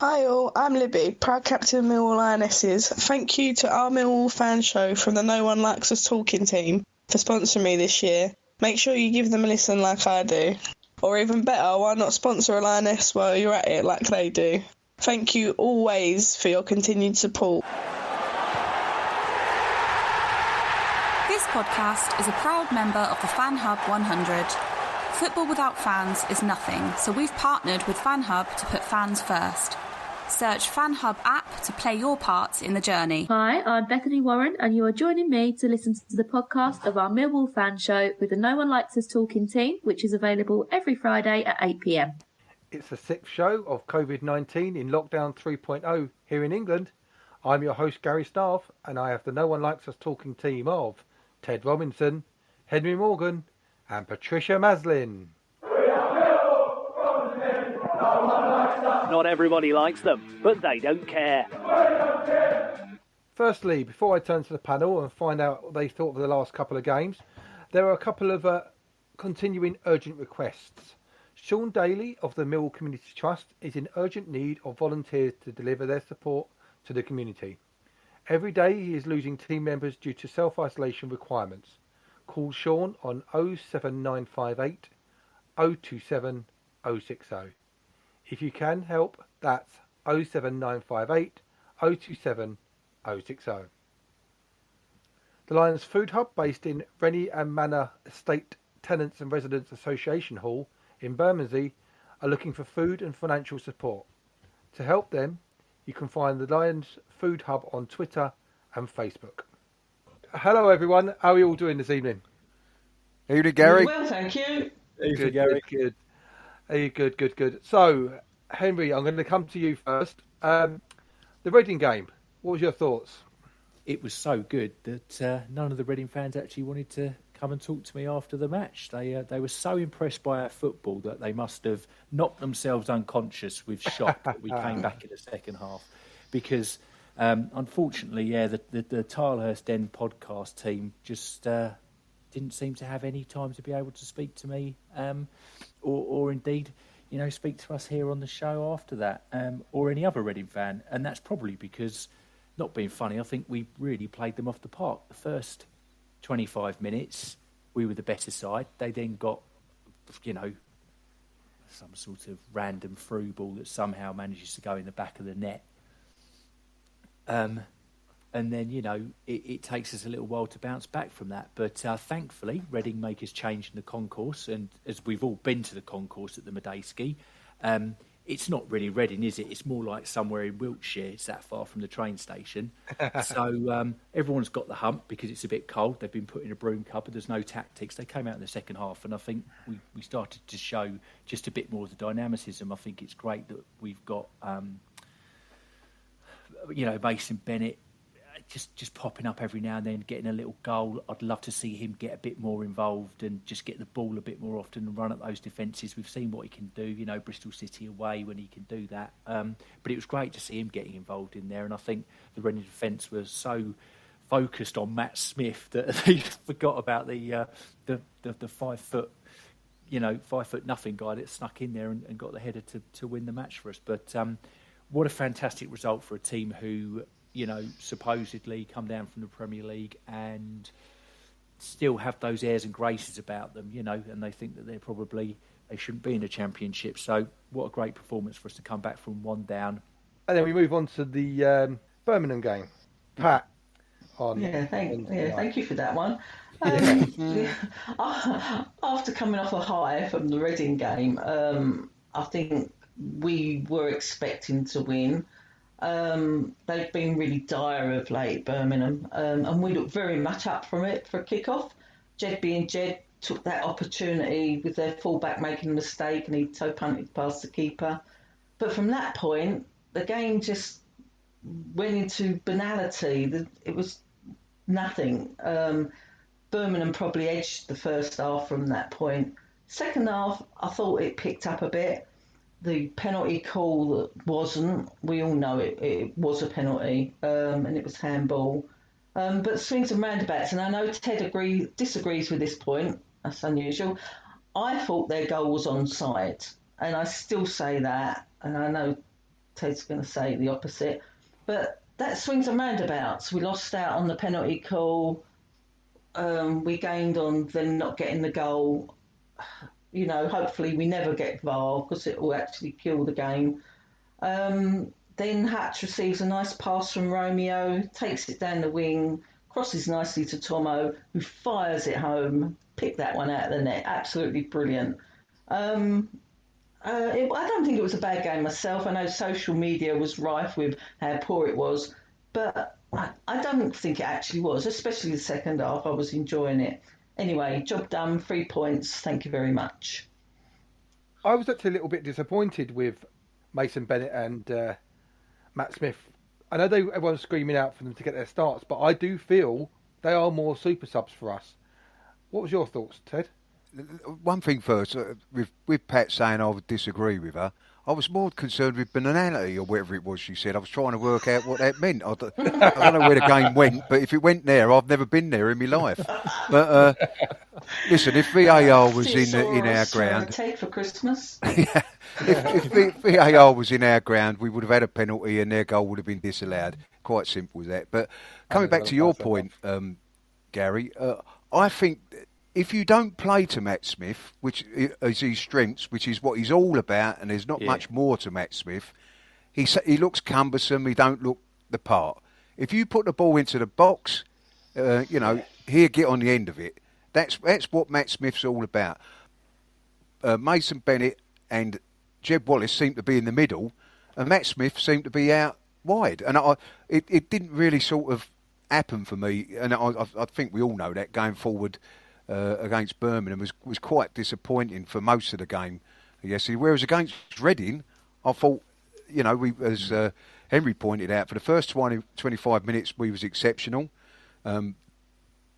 Hi all, I'm Libby, proud captain of Millwall Lionesses. Thank you to our Millwall fan show from the No One Likes Us Talking team for sponsoring me this year. Make sure you give them a listen like I do. Or even better, why not sponsor a Lioness while you're at it like they do? Thank you always for your continued support. This podcast is a proud member of the Fan Hub 100. Football without fans is nothing, so we've partnered with Fan Hub to put fans first. Search Fan Hub app to play your part in the journey. Hi, I'm Bethany Warren, and you are joining me to listen to the podcast of our Millwall fan show with the No One Likes Us Talking team, which is available every Friday at 8 p.m. It's the 6th show of COVID-19 in lockdown 3.0 here in England. I'm your host, Gary Staff, and I have the No One Likes Us Talking team of Ted Robinson, Henry Morgan, and Patricia Maslin. Not everybody likes them, but they don't care. Firstly, before I turn to the panel and find out what they thought of the last couple of games, there are a couple of continuing urgent requests. Sean Daly of the Millwall Community Trust is in urgent need of volunteers to deliver their support to the community. Every day he is losing team members due to self-isolation requirements. Call Sean on 07958 027 060. If you can help, that's 07958 027 060. The Lions Food Hub, based in Rennie and Manor Estate Tenants and Residents Association Hall in Bermondsey, are looking for food and financial support. To help them, you can find the Lions Food Hub on Twitter and Facebook. Hello everyone, how are you all doing this evening? How you doing, Gary? Well, thank you. Good, Gary. Good. Good. So, Henry, I'm going to come to you first. The Reading game, what was your thoughts? It was so good that none of the Reading fans actually wanted to come and talk to me after the match. They were so impressed by our football that they must have knocked themselves unconscious with shock that we came back in the second half. Because, unfortunately, the Tilehurst End podcast team just didn't seem to have any time to be able to speak to me or indeed, speak to us here on the show after that, or any other Reading fan. And that's probably because, not being funny, I think we really played them off the park. The first 25 minutes, we were the better side. They then got, some sort of random through ball that somehow manages to go in the back of the net. And then, it takes us a little while to bounce back from that. But thankfully, Reading make us change in the concourse. And as we've all been to the concourse at the Medeski, it's not really Reading, is it? It's more like somewhere in Wiltshire. It's that far from the train station. So everyone's got the hump because it's a bit cold. They've been put in a broom cupboard. There's no tactics. They came out in the second half. And I think we started to show just a bit more of the dynamicism. I think it's great that we've got, Mason Bennett, just popping up every now and then, getting a little goal. I'd love to see him get a bit more involved and just get the ball a bit more often and run at those defences. We've seen what he can do, Bristol City away when he can do that. But it was great to see him getting involved in there. And I think the Reading defence was so focused on Matt Smith that they forgot about the 5 foot, 5 foot nothing guy that snuck in there and got the header to win the match for us. But what a fantastic result for a team who, supposedly come down from the Premier League and still have those airs and graces about them, and they think that they shouldn't be in the Championship. So what a great performance for us to come back from 1 down. And then we move on to the Birmingham game. Pat. Thank you for that one. After coming off a high from the Reading game, I think we were expecting to win. They've been really dire of late, Birmingham, and we looked very much up from it for a kick-off. Jed being Jed took that opportunity with their fullback making a mistake and he toe punted past the keeper. But from that point, the game just went into banality. It was nothing. Birmingham probably edged the first half from that point. Second half, I thought it picked up a bit. The penalty call that wasn't, we all know it was a penalty, and it was handball. But swings and roundabouts, and I know Ted disagrees with this point, that's unusual. I thought their goal was onside, and I still say that, and I know Ted's going to say the opposite. But that swings and roundabouts. We lost out on the penalty call. We gained on them not getting the goal. You know, hopefully we never get VAR because it will actually kill the game. Then Hatch receives a nice pass from Romeo, takes it down the wing, crosses nicely to Tomo, who fires it home. Picked that one out of the net. Absolutely brilliant. I don't think it was a bad game myself. I know social media was rife with how poor it was, but I don't think it actually was, especially the second half. I was enjoying it. Anyway, job done, 3 points. Thank you very much. I was actually a little bit disappointed with Mason Bennett and Matt Smith. I know everyone's screaming out for them to get their starts, but I do feel they are more super subs for us. What was your thoughts, Ted? One thing first, with Pat saying I would disagree with her, I was more concerned with banality or whatever it was she said. I was trying to work out what that meant. I don't know where the game went, but if it went there, I've never been there in my life. But listen, if VAR was in our ground, take for Christmas. Yeah, if VAR was in our ground, we would have had a penalty and their goal would have been disallowed. Quite simple as that. But coming back to your point, Gary, I think if you don't play to Matt Smith, which is his strengths, which is what he's all about, and there's not much more to Matt Smith, he looks cumbersome, he don't look the part. If you put the ball into the box, here, get on the end of it. That's what Matt Smith's all about. Mason Bennett and Jeb Wallace seem to be in the middle, and Matt Smith seemed to be out wide. And it didn't really sort of happen for me, and I think we all know that going forward against Birmingham was quite disappointing for most of the game yesterday. Whereas against Reading, I thought, as Henry pointed out, for the first 25 minutes we was exceptional. Then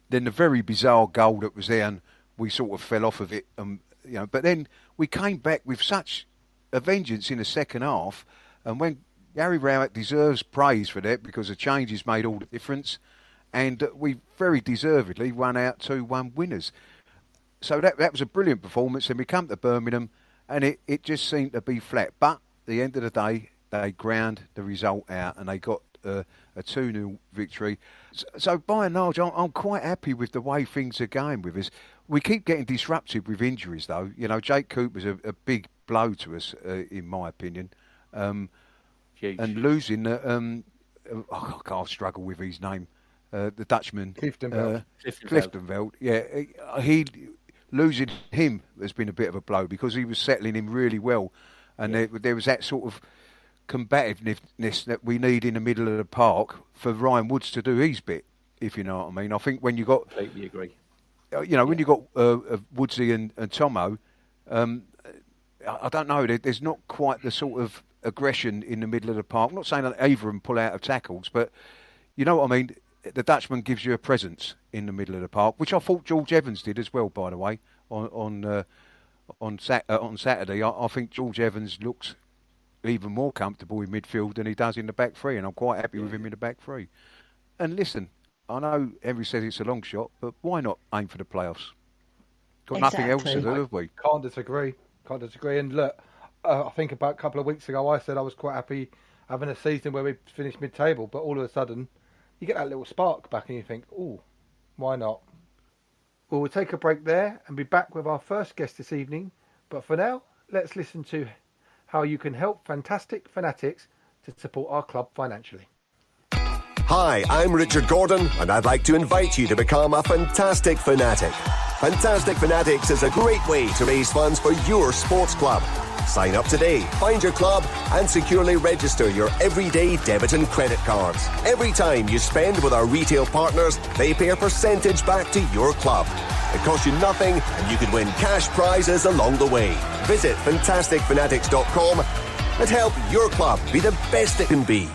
the very bizarre goal that was there, and we sort of fell off of it. But then we came back with such a vengeance in the second half, and when Gary Rowett deserves praise for that because the changes made all the difference. And we very deservedly won out 2-1 winners. So that was a brilliant performance. And we come to Birmingham and it just seemed to be flat. But at the end of the day, they ground the result out and they got a 2-0 victory. So by and large, I'm quite happy with the way things are going with us. We keep getting disrupted with injuries, though. Jake Cooper's a big blow to us, in my opinion. And losing, I'll struggle with his name. The Dutchman, Cliftonveld. Yeah, losing him has been a bit of a blow because he was settling in really well, and there was that sort of combativeness that we need in the middle of the park for Ryan Woods to do his bit, if you know what I mean. I think when you got, completely agree. When you got Woodsy and Tomo, I don't know. There's not quite the sort of aggression in the middle of the park. I'm not saying that either of them pull out of tackles, but you know what I mean. The Dutchman gives you a presence in the middle of the park, which I thought George Evans did as well, by the way, on Saturday. I think George Evans looks even more comfortable in midfield than he does in the back three, and I'm quite happy with him in the back three. And listen, I know Henry says it's a long shot, but why not aim for the playoffs? Got nothing else to do, have we? Can't disagree. And look, I think about a couple of weeks ago I said I was quite happy having a season where we finished mid-table, but all of a sudden you get that little spark back and you think, ooh, why not? Well, we'll take a break there and be back with our first guest this evening. But for now, let's listen to how you can help Fantastic Fanatics to support our club financially. Hi, I'm Richard Gordon, and I'd like to invite you to become a Fantastic Fanatic. Fantastic Fanatics is a great way to raise funds for your sports club. Sign up today, find your club, and securely register your everyday debit and credit cards. Every time you spend with our retail partners, they pay a percentage back to your club. It costs you nothing, and you could win cash prizes along the way. Visit fantasticfanatics.com and help your club be the best it can be.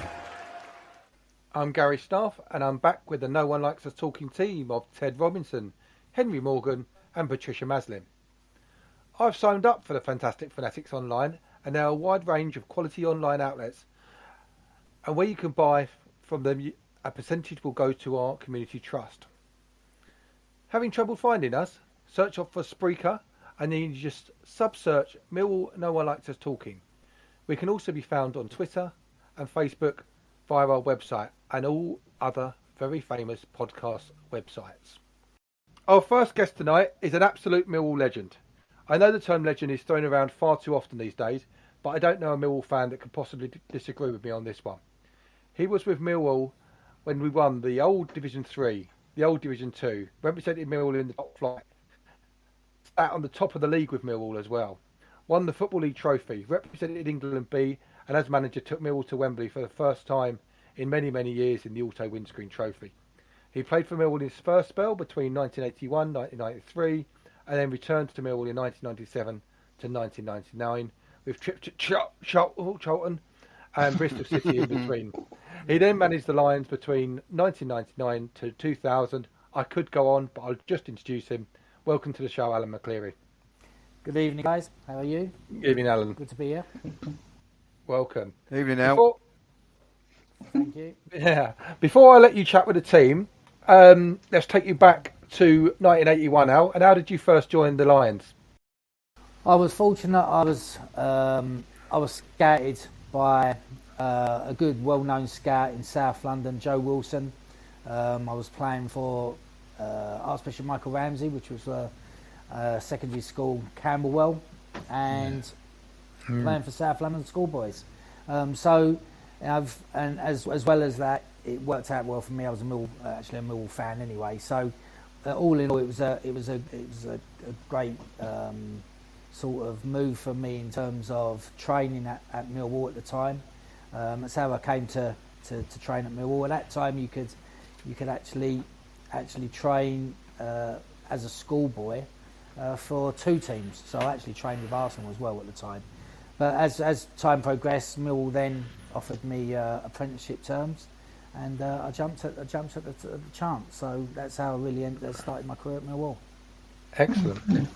I'm Gary Staff, and I'm back with the No One Likes Us Talking team of Ted Robinson, Henry Morgan, and Patricia Maslin. I've signed up for the Fantastic Fanatics online, and there are a wide range of quality online outlets, and where you can buy from them, a percentage will go to our community trust. Having trouble finding us? Search off for Spreaker, and then you just sub-search Millwall No One Likes Us Talking. We can also be found on Twitter and Facebook via our website and all other very famous podcast websites. Our first guest tonight is an absolute Millwall legend. I know the term legend is thrown around far too often these days, but I don't know a Millwall fan that could possibly disagree with me on this one. He was with Millwall when we won the old Division 3, the old Division 2, represented Millwall in the top flight, sat on the top of the league with Millwall as well, won the Football League trophy, represented England B, and as manager took Millwall to Wembley for the first time in many, many years in the Auto Windscreen Trophy. He played for Millwall in his first spell between 1981 and 1993, and then returned to Millwall in 1997 to 1999, with trips to Charlton and Bristol City in between. He then managed the Lions between 1999 to 2000. I could go on, but I'll just introduce him. Welcome to the show, Alan McCleary. Good evening, guys. How are you? Good evening, Alan. Good to be here. Welcome. Evening, Al. Thank you. Yeah. Before I let you chat with the team, let's take you back to 1981, Al. And how did you first join the Lions? I was fortunate. I was scouted by a good, well-known scout in South London, Joe Wilson. I was playing for Archbishop Michael Ramsey, which was a secondary school, Camberwell, and playing for South London schoolboys. So, and as well as that, it worked out well for me. I was actually a Millwall fan anyway. So, all in all, it was a great sort of move for me in terms of training at Millwall at the time. That's how I came to train at Millwall. At that time, you could actually train as a schoolboy for two teams. So I actually trained with Arsenal as well at the time. But as time progressed, Millwall then offered me apprenticeship terms, and I jumped at the chance. So that's how I really started my career at Millwall. Excellent.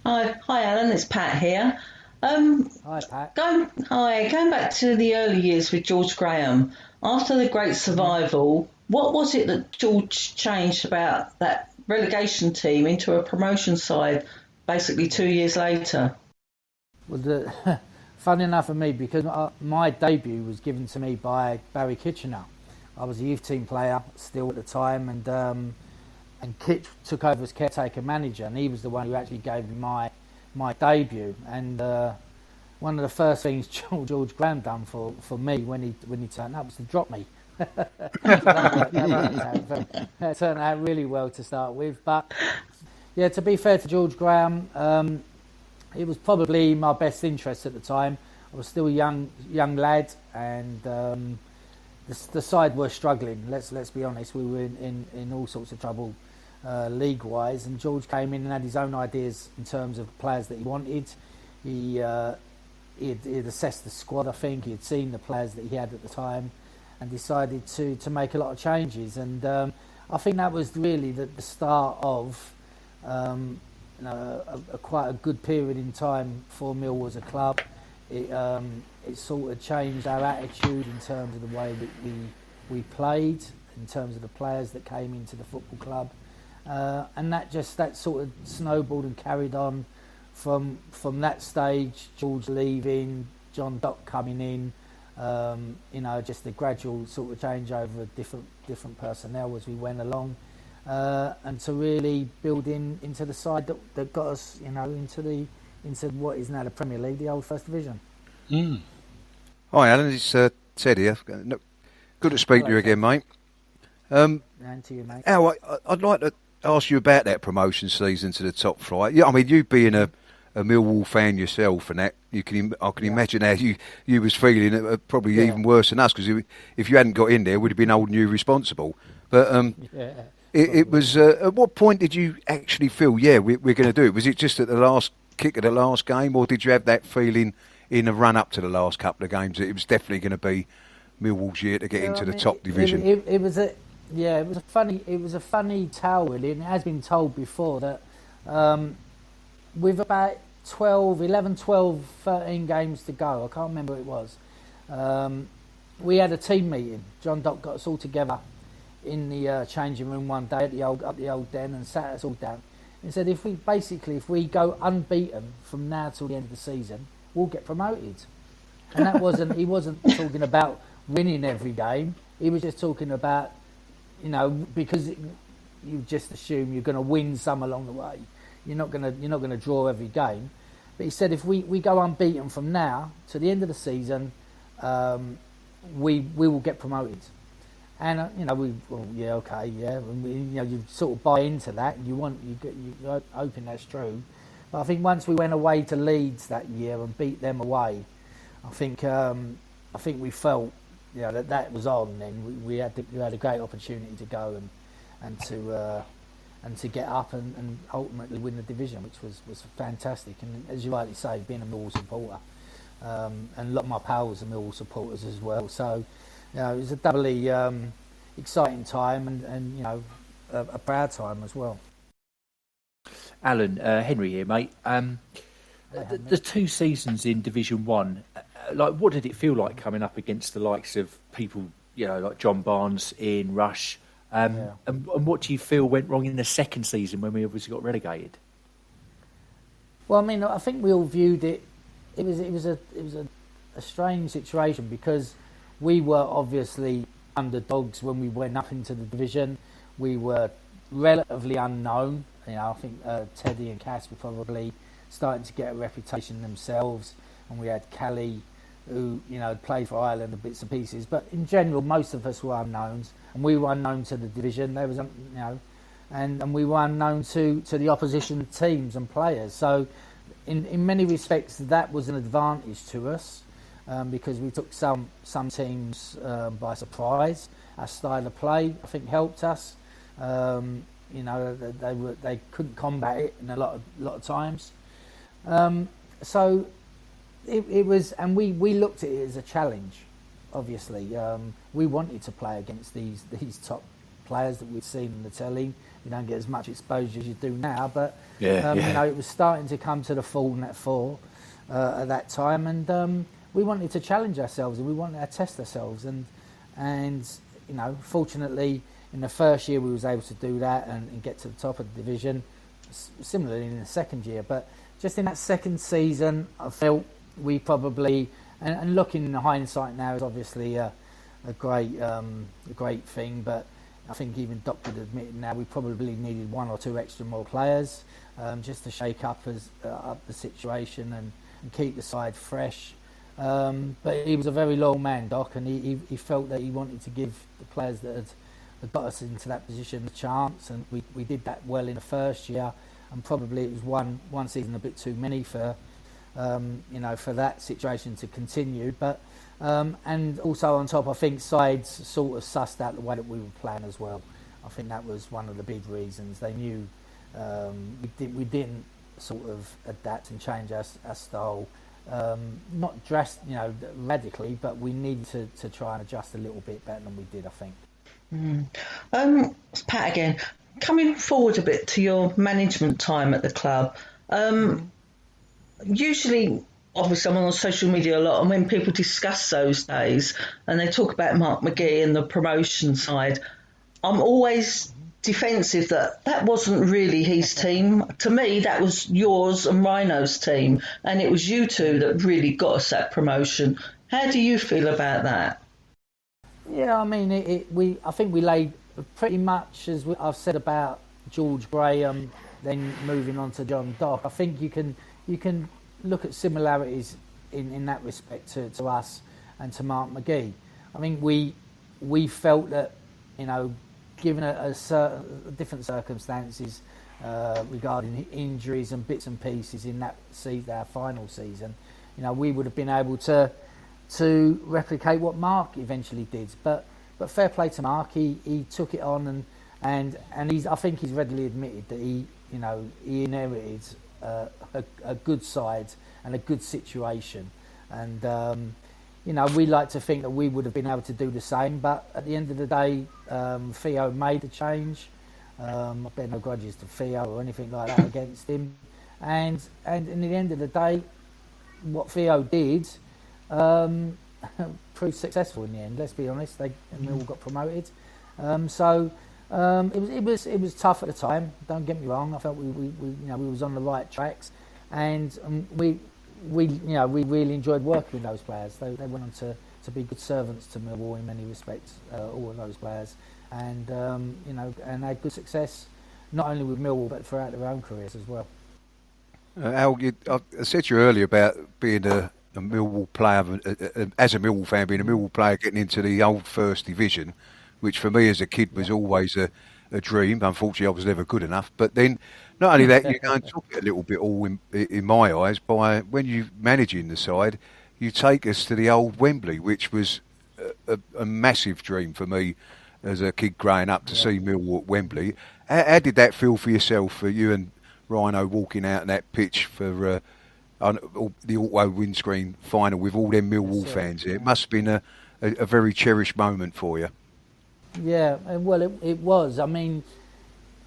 Hi, Alan. It's Pat here. Hi, Pat. Going back to the early years with George Graham. After the Great Survival, what was it that George changed about that relegation team into a promotion side basically 2 years later? Well, funny enough for me, because my debut was given to me by Barry Kitchener. I was a youth team player still at the time, and Kitch took over as caretaker manager, and he was the one who actually gave me my debut. And one of the first things George Graham done for me when he turned up was to drop me. That turned out really well to start with. But yeah, to be fair to George Graham, it was probably my best interest at the time. I was still a young lad, and the side were struggling. Let's be honest, we were in all sorts of trouble league-wise, and George came in and had his own ideas in terms of players that he wanted. He had assessed the squad. I think he had seen the players that he had at the time, and decided to make a lot of changes. And I think that was really the start of quite a good period in time for Millwall as a club. It sort of changed our attitude in terms of the way that we played, in terms of the players that came into the football club, and that sort of snowballed and carried on from that stage. George leaving, John Dock coming in, just the gradual sort of changeover of different personnel as we went along, and to really build into the side that got us, into what is now the Premier League, the old First Division. Hi, Alan. It's Ted here. Good to speak to you again, mate. And to you, mate. Al, I'd like to ask you about that promotion season to the top flight. Yeah, I mean, you being a Millwall fan yourself, and that I can imagine how you was feeling. Probably even worse than us, because if you hadn't got in there, it would have been old and you responsible. But it was. At what point did you actually feel, we're going to do it? Was it just at the last kick of the last game, or did you have that feeling in the run up to the last couple of games that it was definitely going to be Millwall's year to get into the top division? It was a funny tale, really, and it has been told before that with about 11, 12, 13 games to go, I can't remember what it was, we had a team meeting. John Dock got us all together in the changing room one day at the old den, and sat us all down and said, if we go unbeaten from now till the end of the season, we'll get promoted. And he wasn't talking about winning every game. He was just talking about, because you just assume you're going to win some along the way. You're not going to draw every game. But he said if we go unbeaten from now to the end of the season, we will get promoted. And you sort of buy into that, and you're hoping that's true. But I think once we went away to Leeds that year and beat them away, I think we felt that was on. Then we had a great opportunity to go and to get up and ultimately win the division, which was fantastic. And as you rightly say, being a Millwall supporter, and a lot of my pals are Millwall supporters as well. So it was a doubly exciting time and a proud time as well. Alan, Henry here, mate. The 2 seasons in Division 1, what did it feel like coming up against the likes of people, like John Barnes, Ian Rush? And what do you feel went wrong in the second season when we obviously got relegated? Well, I mean, I think we all viewed it. It was a strange situation because we were obviously underdogs when we went up into the division. We were relatively unknown. I think Teddy and Cass were probably starting to get a reputation themselves, and we had Callie, who played for Ireland and bits and pieces. But in general, most of us were unknowns, and we were unknown to the division. There was, and we were unknown to the opposition teams and players. So, in many respects, that was an advantage to us because we took some teams by surprise. Our style of play, I think, helped us. They couldn't combat it in a lot of times. So it was, and we looked at it as a challenge. Obviously, we wanted to play against these top players that we'd seen on the telly. We don't get as much exposure as you do now, but it was starting to come to the full net 4 at that time, and we wanted to challenge ourselves and we wanted to test ourselves, and fortunately in the first year we was able to do that and get to the top of the division. Similarly in the second year, but just in that second season, I felt we probably, and looking in hindsight now is obviously a great thing, but I think even Doc would admit now we probably needed 1 or 2 extra more players just to shake up the situation and keep the side fresh. But he was a very loyal man, Doc, and he felt that he wanted to give the players that had got us into that position a chance, and we did that well in the first year, and probably it was one season a bit too many for that situation to continue. But and also on top, I think sides sort of sussed out the way that we were playing as well. I think that was one of the big reasons. They knew we didn't sort of adapt and change our style, not radically, but we needed to try and adjust a little bit better than we did, I think. It's Pat again. Coming forward a bit to your management time at the club, usually, obviously, I'm on social media a lot, and when people discuss those days and they talk about Mark McGee and the promotion side, I'm always defensive that wasn't really his team. To me, that was yours and Rhino's team, and it was you two that really got us that promotion. How do you feel about that? Yeah, I mean, I think we laid pretty much as I've said about George Graham, then moving on to John Dock. I think you can look at similarities in that respect to us and to Mark McGee. I think we felt that, given a certain different circumstances regarding injuries and bits and pieces in that our final season, we would have been able to replicate what Mark eventually did. But fair play to Mark, he took it on and I think he's readily admitted that he inherited a good side and a good situation, and we like to think that we would have been able to do the same, but at the end of the day, Theo made a change. I bear no grudges to Theo or anything like that against him, and in the end of the day, what Theo did proved successful in the end. Let's be honest, they all got promoted. It was tough at the time. Don't get me wrong. I felt we was on the right tracks, and we really enjoyed working with those players. They went on to be good servants to Millwall in many respects, all of those players, and and had good success not only with Millwall but throughout their own careers as well. Al, I said to you earlier about being a Millwall player, as a Millwall fan, being a Millwall player getting into the old First Division, which for me as a kid was always a dream. Unfortunately, I was never good enough. But then, not only that, you go and took it a little bit all in my eyes by when you managing the side, you take us to the old Wembley, which was a massive dream for me as a kid growing up to see Millwall at Wembley. How did that feel for yourself, for you and Rhino walking out on that pitch for the Auto windscreen final with all them Millwall fans there? It must have been a very cherished moment for you. Yeah, well, it was. I mean,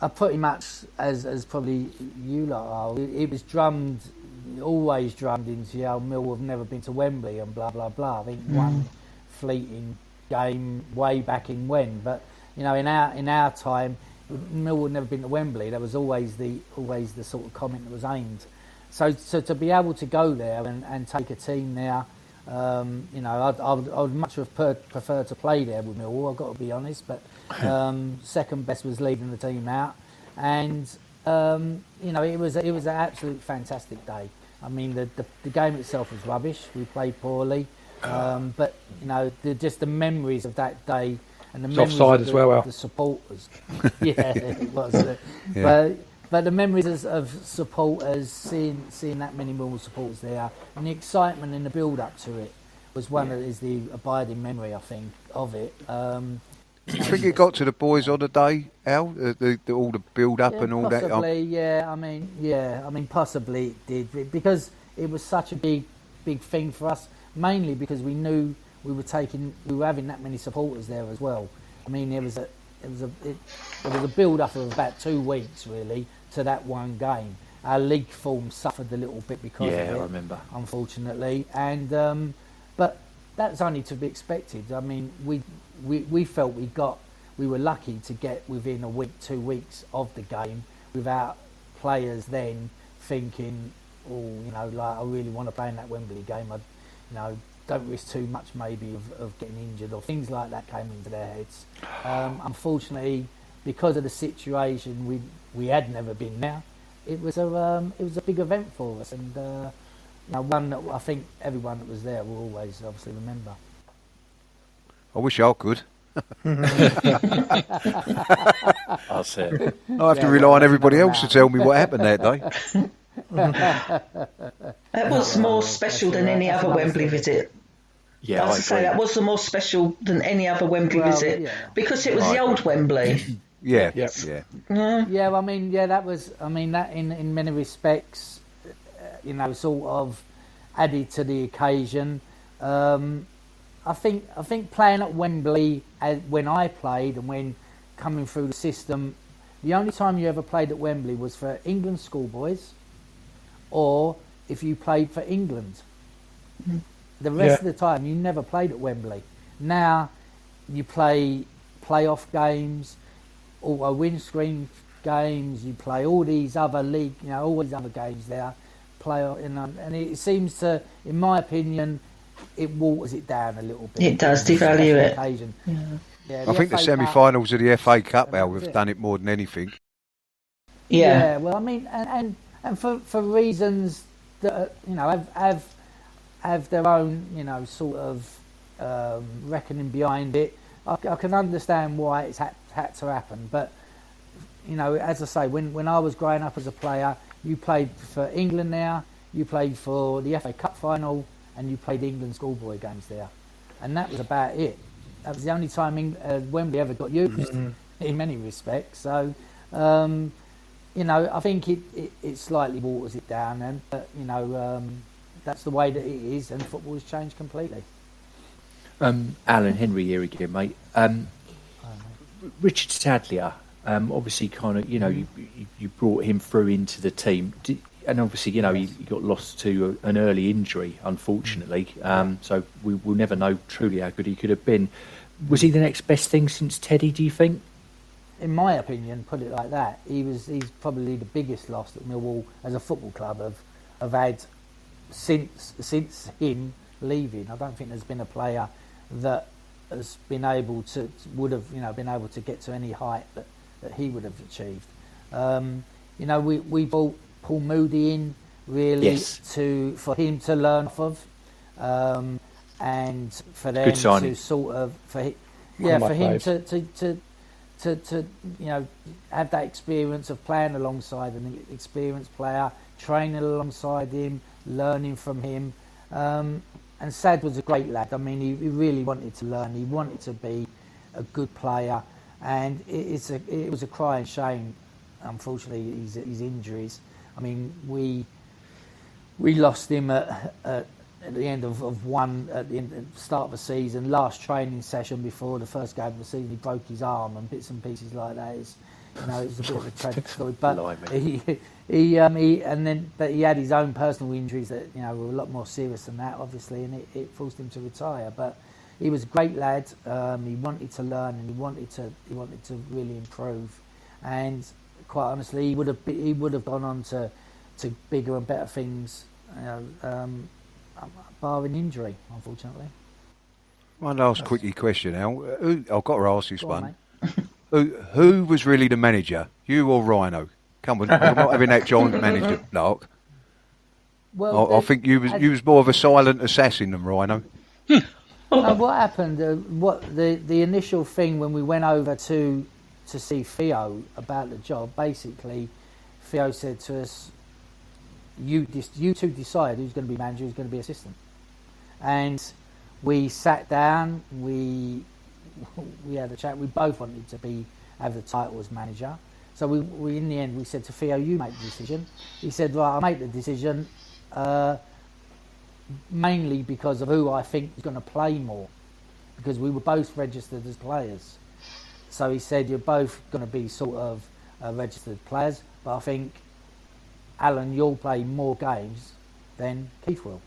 I pretty much, as probably you lot are, it was always drummed into you. Millwall have never been to Wembley and blah blah blah. I think one fleeting game way back in when, but in our time, Millwall had never been to Wembley. That was always the sort of comment that was aimed. So to be able to go there and take a team there, I would much have preferred to play there with Millwall. I've got to be honest, but second best was leaving the team out, and it was an absolute fantastic day. I mean, the game itself was rubbish. We played poorly, but just the memories of that day and the memories offside of as well, Al. the supporters. Yeah, it was. But the memories of supporters, seeing that many Millwall supporters there, and the excitement and the build-up to it was is the abiding memory, I think, of it. Do you think it got to the boys on the day, Al? All the build-up and all that? Possibly, yeah. I mean, possibly it did, because it was such a big thing for us. Mainly because we knew we were having that many supporters there as well. I mean, there was a build-up of about 2 weeks really to that one game. Our league form suffered a little bit because of it. I remember. Unfortunately, and but that's only to be expected. I mean, we felt we were lucky to get within a week, 2 weeks of the game without players then thinking, I really want to play in that Wembley game. Don't risk too much maybe of getting injured or things like that came into their heads. Unfortunately, because of the situation, we had never been there. It was a big event for us, and one that I think everyone that was there will always obviously remember. I wish I could. I'll say. I have to rely on everybody else to tell me what happened that day. That was more special than any other Wembley visit. Yeah, I was to say that was the more special than any other Wembley visit because it was the old Wembley. Yeah. I mean, that was. I mean, that in many respects, sort of added to the occasion. I think playing at Wembley when I played and when coming through the system, the only time you ever played at Wembley was for England schoolboys, or if you played for England. The rest of the time you never played at Wembley. Now you play playoff games, or windscreen games. You play all these other league, all these other games there. And it seems to, in my opinion, it waters it down a little bit. It does devalue it. Occasion. I think the semi-finals of the FA Cup, Al, have done it more than anything. Yeah. Well, I mean, and for reasons that have their own sort of reckoning behind it. I can understand why it's had to happen, but as I say, when I was growing up as a player, you played for England there, you played for the FA Cup final, and you played England schoolboy games there, and that was about it. That was the only time Wembley ever got used in many respects. So, I think it slightly waters it down, and that's the way that it is, and football has changed completely. Alan, Henry here again, mate. Richard Sadlier, obviously, kind of, you brought him through into the team, and obviously, he got lost to an early injury, unfortunately. So we'll never know truly how good he could have been. Was he the next best thing since Teddy, do you think? In my opinion, put it like that, he's probably the biggest loss that Millwall, as a football club, have had since him leaving, I don't think there's been a player that has been able to been able to get to any height that he would have achieved. We brought Paul Moody in really for him to learn off of, and for them to sort of for him to have that experience of playing alongside an experienced player, training alongside him, learning from him. And Sad was a great lad. I mean, he really wanted to learn. He wanted to be a good player, and it was a crying shame. Unfortunately, his injuries. I mean, we lost him at the end of the start of the season, last training session before the first game of the season. He broke his arm and bits and pieces like that. It was a bit of a tragic story. But but he had his own personal injuries that were a lot more serious than that, obviously, and it forced him to retire. But he was a great lad. He wanted to learn and he wanted to really improve. And quite honestly, he would have gone on to bigger and better things, barring injury, unfortunately. One last quickie question, Al. I've got to ask this one. Who was really the manager, you or Rhino? Come on, I'm not having that giant manager lark. Well, I think you was more of a silent assassin than Rhino. What happened? The initial thing when we went over to see Theo about the job, basically, Theo said to us, "You two decide who's going to be manager, who's going to be assistant." And we sat down. We had a chat. We both wanted to have the title as manager. So we in the end we said to Theo, "You make the decision." He said, "Right, I'll make the decision." Mainly because of who I think is going to play more, because we were both registered as players. So he said, "You're both going to be sort of registered players, but I think, Alan, you'll play more games than Keith will."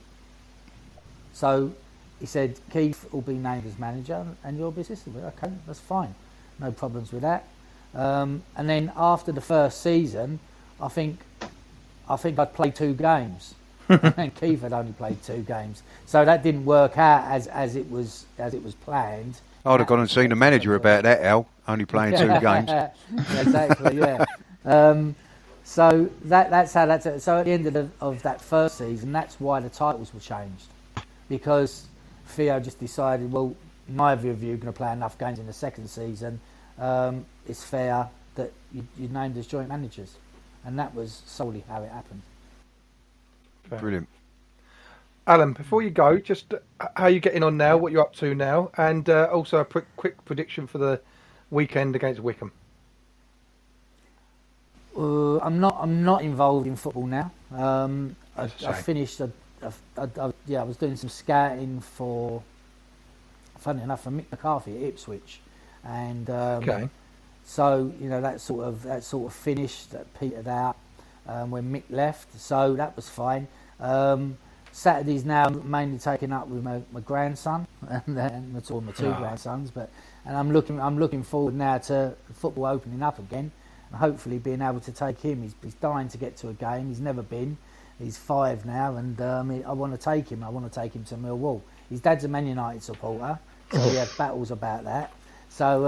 So he said, "Keith will be named as manager and you'll be assistant." Okay, that's fine, no problems with that. And then after the first season, I think I'd played 2 games. And Keith had only played 2 games, so that didn't work out as it was planned. I'd have gone and seen the manager about that, Al. Only playing 2 games. Exactly, yeah. So that's how that's. So at the end of that first season, that's why the titles were changed, because Theo just decided, well, neither of you are going to play enough games in the second season. It's fair that you're named as joint managers, and that was solely how it happened. Brilliant. Alan, before you go, just how are you getting on now, what you're up to now, and also a quick prediction for the weekend against Wycombe. I'm not involved in football now. I finished. I was doing some scouting for, funny enough, for Mick McCarthy at Ipswich, and so that sort of finished, that petered out when Mick left. So that was fine. Saturdays now mainly taken up with my grandson and my 2 grandsons, and I'm looking forward now to football opening up again and hopefully being able to take him. He's dying to get to a game. He's never been. He's 5 now, and I want to take him. I want to take him to Millwall. His dad's a Man United supporter, so we had battles about that. So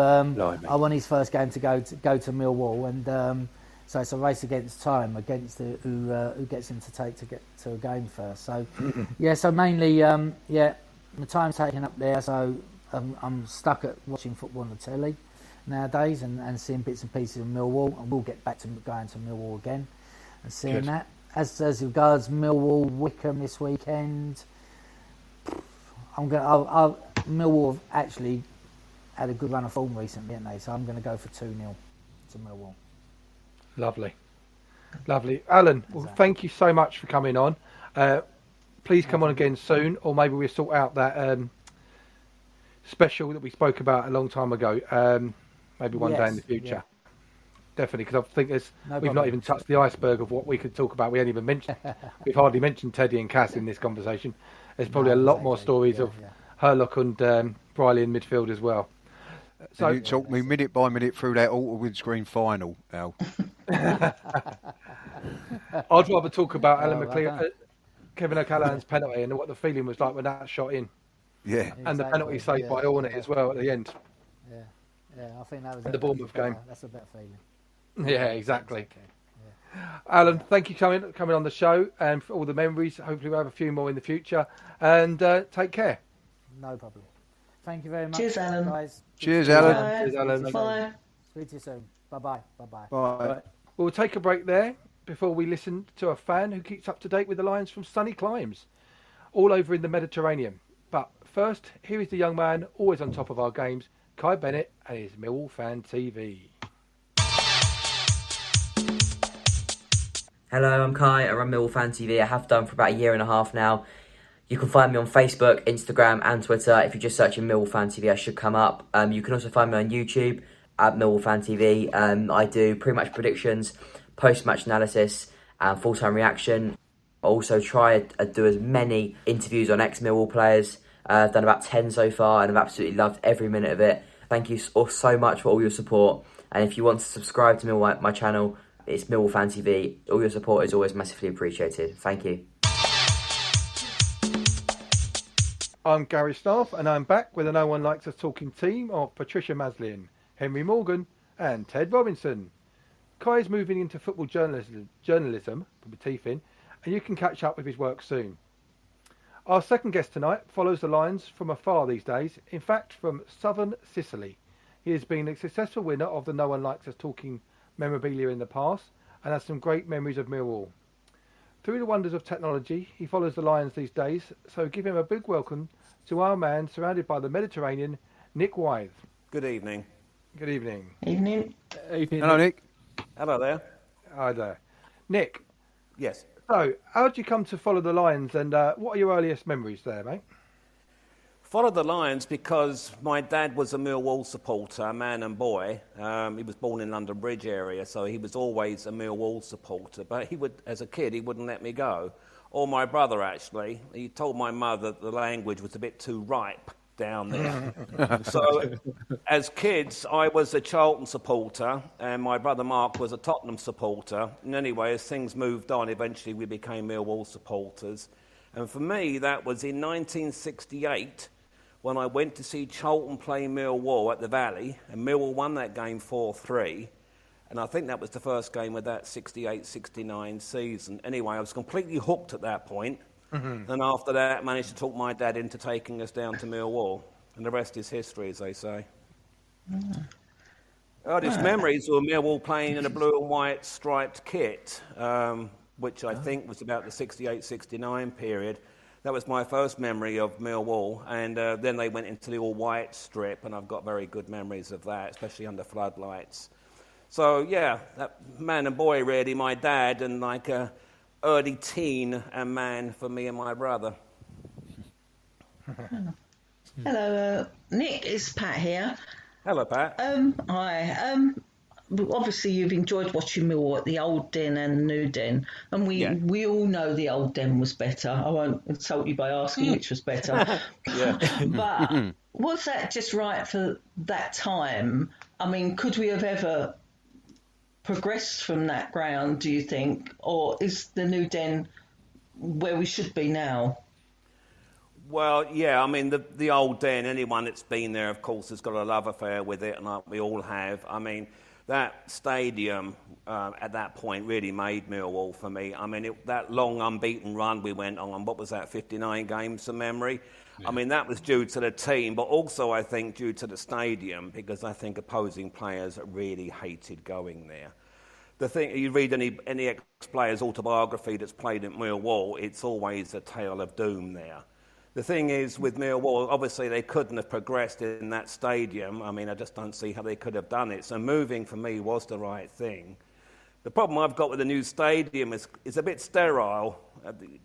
I want his first game to go to Millwall, and so it's a race against time, against who gets him to get to a game first. So so mainly my time's taken up there. So I'm stuck at watching football on the telly nowadays and seeing bits and pieces of Millwall, and we'll get back to going to Millwall again and seeing that. As regards Millwall Wycombe this weekend, Millwall have actually had a good run of form recently, haven't they? So I'm going to go for 2-0 to Millwall. Lovely. Alan, well, thank you so much for coming on. Please come on again soon, or maybe we'll sort out that special that we spoke about a long time ago. Maybe one day in the future. Yeah. Definitely, because I think we've not even touched the iceberg of what we could talk about. We've hardly mentioned Teddy and Cass in this conversation. There's probably a lot more stories of Hurlock and Briley in midfield as well. So you talk me minute by minute through that Alter windscreen final, Al. I'd rather talk about Alan McCleary. Kevin O'Callaghan's penalty and what the feeling was like when that shot in. Yeah. And the penalty saved by Ornette as well at the end. Yeah, I think that was the Bournemouth game. That's a better feeling. Yeah, exactly. Alan, thank you for coming on the show and for all the memories. Hopefully we'll have a few more in the future. And take care. No problem. Thank you very much. Cheers, Alan. Guys. Cheers, Alan. Bye. Cheers, Alan. Bye. Speak to you soon. Bye-bye. Bye-bye. Bye. We'll take a break there before we listen to a fan who keeps up to date with the Lions from sunny climes all over in the Mediterranean. But first, here is the young man always on top of our games, Kai Bennett and his Millwall Fan TV. Hello, I'm Kai. I run Millwall Fan TV. I have done for about a year and a half now. You can find me on Facebook, Instagram and Twitter. If you just search in Millwall Fan TV, I should come up. You can also find me on YouTube at Millwall Fan TV. I do pre-match predictions, post-match analysis and full-time reaction. I also try to do as many interviews on ex-Millwall players. I've done about 10 so far and I've absolutely loved every minute of it. Thank you so much for all your support. And if you want to subscribe to Millwall, my channel, it's Millwall Fan TV. All your support is always massively appreciated. Thank you. I'm Gary Staff and I'm back with a No One Likes Us Talking team of Patricia Maslin, Henry Morgan and Ted Robinson. Kai is moving into football journalism, put my teeth in, and you can catch up with his work soon. Our second guest tonight follows the Lions from afar these days, in fact from southern Sicily. He has been a successful winner of the No One Likes Us Talking memorabilia in the past and has some great memories of Millwall. Through the wonders of technology, he follows the Lions these days, so give him a big welcome to our man surrounded by the Mediterranean, Nick Whythe. Good evening. Good evening. Evening. Hello, Nick. Hello there. Hi there. Nick. Yes. So, how did you come to follow the Lions and what are your earliest memories there, mate? Followed the Lions because my dad was a Millwall supporter, man and boy. He was born in London Bridge area, so he was always a Millwall supporter. But he would, as a kid, he wouldn't let me go. Or my brother, actually. He told my mother that the language was a bit too ripe down there. So, as kids, I was a Charlton supporter, and my brother Mark was a Tottenham supporter. And anyway, as things moved on, eventually we became Millwall supporters. And for me, that was in 1968, when I went to see Charlton play Millwall at the Valley, and Millwall won that game 4-3. And I think that was the first game of that 68-69 season. Anyway, I was completely hooked at that point. Mm-hmm. And after that, managed to talk my dad into taking us down to Millwall. And the rest is history, as they say. Earliest memories were Millwall playing in a blue and white striped kit, which I think was about the 68-69 period. That was my first memory of Millwall, and then they went into the all-white strip, and I've got very good memories of that, especially under floodlights. So, yeah, that man and boy, really, my dad, and like a early teen and man for me and my brother. Hello, Nick, it's Pat here. Hello, Pat. Hi. Obviously, you've enjoyed watching Millwall at the old den and the new den, and we all know the old den was better. I won't insult you by asking which was better. But was that just right for that time? I mean, could we have ever progressed from that ground, do you think? Or is the new den where we should be now? Well, yeah, I mean, the old den, anyone that's been there, of course, has got a love affair with it, and we all have. I mean, that stadium at that point really made Millwall for me. I mean, that long unbeaten run we went on, what was that, 59 games from memory? Yeah. I mean, that was due to the team, but also I think due to the stadium, because I think opposing players really hated going there. The thing, you read any ex-player's autobiography that's played at Millwall, it's always a tale of doom there. The thing is, with Millwall, obviously they couldn't have progressed in that stadium. I mean, I just don't see how they could have done it. So moving, for me, was the right thing. The problem I've got with the new stadium is a bit sterile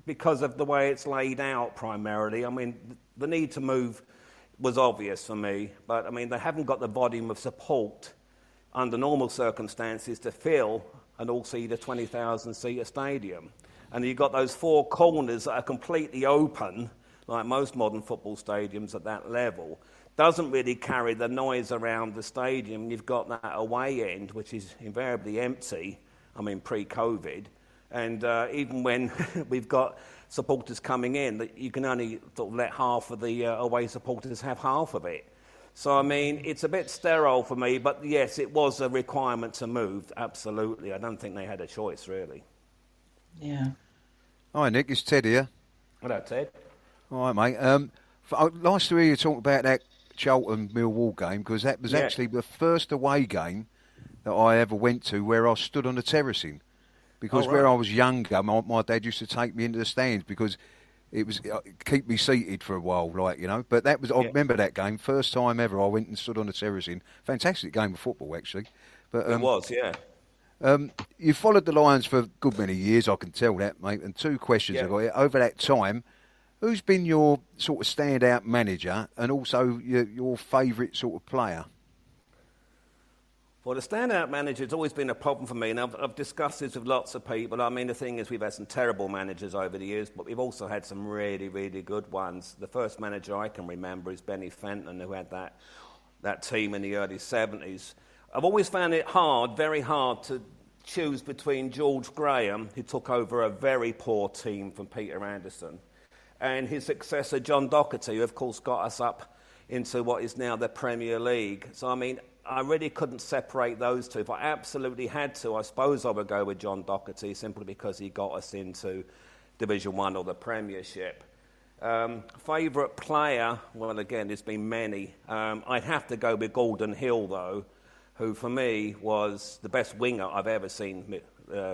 because of the way it's laid out, primarily. I mean, the need to move was obvious for me. But, I mean, they haven't got the volume of support under normal circumstances to fill an all-seater 20,000-seater stadium. And you've got those four corners that are completely open, like most modern football stadiums at that level. Doesn't really carry the noise around the stadium. You've got that away end, which is invariably empty, I mean, pre-COVID. And even when we've got supporters coming in, that you can only sort of let half of the away supporters have half of it. So, I mean, it's a bit sterile for me, but yes, it was a requirement to move, absolutely. I don't think they had a choice, really. Yeah. Hi, Nick, it's Ted here. Hello, Ted. All right, mate. Nice to hear you talk about that Charlton-Millwall game, because that was actually the first away game that I ever went to where I stood on the terracing. Because where I was younger, my dad used to take me into the stands because it was keep me seated for a while, like, you know. But that was I remember that game, first time ever I went and stood on the terracing. Fantastic game of football, actually. But it was, yeah. You followed the Lions for a good many years, I can tell that, mate. And two questions I've got here. Over that time, who's been your sort of standout manager and also your favourite sort of player? Well, the standout manager has always been a problem for me, and I've discussed this with lots of people. I mean, the thing is, we've had some terrible managers over the years, but we've also had some really, really good ones. The first manager I can remember is Benny Fenton, who had that team in the early 70s. I've always found it very hard to choose between George Graham, who took over a very poor team from Peter Anderson, and his successor, John Docherty, who, of course, got us up into what is now the Premier League. So, I mean, I really couldn't separate those two. If I absolutely had to, I suppose I would go with John Docherty, simply because he got us into Division 1 or the Premiership. Favourite player? Well, again, there's been many. I'd have to go with Gordon Hill, though, who for me was the best winger I've ever seen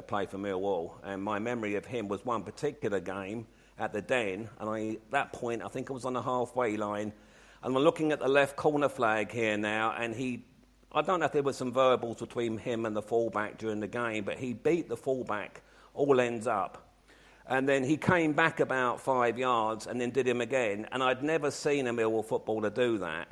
play for Millwall. And my memory of him was one particular game at the Den, and at that point I think I was on the halfway line, and I'm looking at the left corner flag here now, and I don't know if there were some verbals between him and the fullback during the game, but he beat the fullback all ends up. And then he came back about 5 yards and then did him again. And I'd never seen a Millwall footballer do that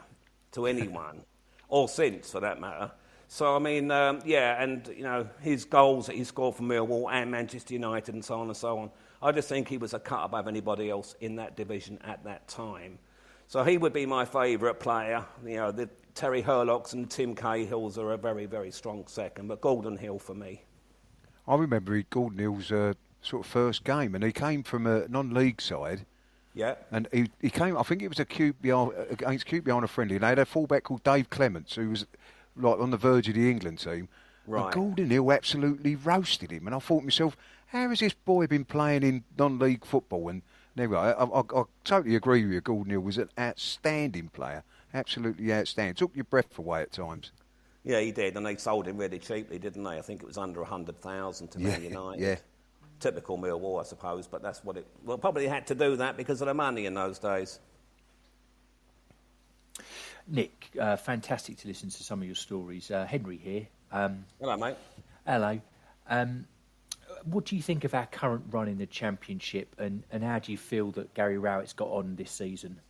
to anyone, or since, for that matter. So, I mean, and, you know, his goals that he scored for Millwall and Manchester United and so on and so on, I just think he was a cut above anybody else in that division at that time. So he would be my favourite player. You know, the Terry Hurlocks and Tim Cahills are a very, very strong second, but Gordon Hill for me. I remember Gordon Hill's sort of first game, and he came from a non-league side. Yeah. And he came, I think it was against QPR on a friendly, and they had a fullback called Dave Clements, who was like on the verge of the England team. Right. And Gordon Hill absolutely roasted him, and I thought to myself, how has this boy been playing in non-league football? And anyway, I totally agree with you. Gordon Hill was an outstanding player, absolutely outstanding. Took your breath away at times. Yeah, he did, and they sold him really cheaply, didn't they? I think it was under 100,000 to Man United. Yeah. Typical Millwall, I suppose, but that's what it... Well, probably had to do that because of the money in those days. Nick, fantastic to listen to some of your stories. Henry here. Hello, mate. Hello. What do you think of our current run in the Championship, and how do you feel that Gary Rowett's got on this season?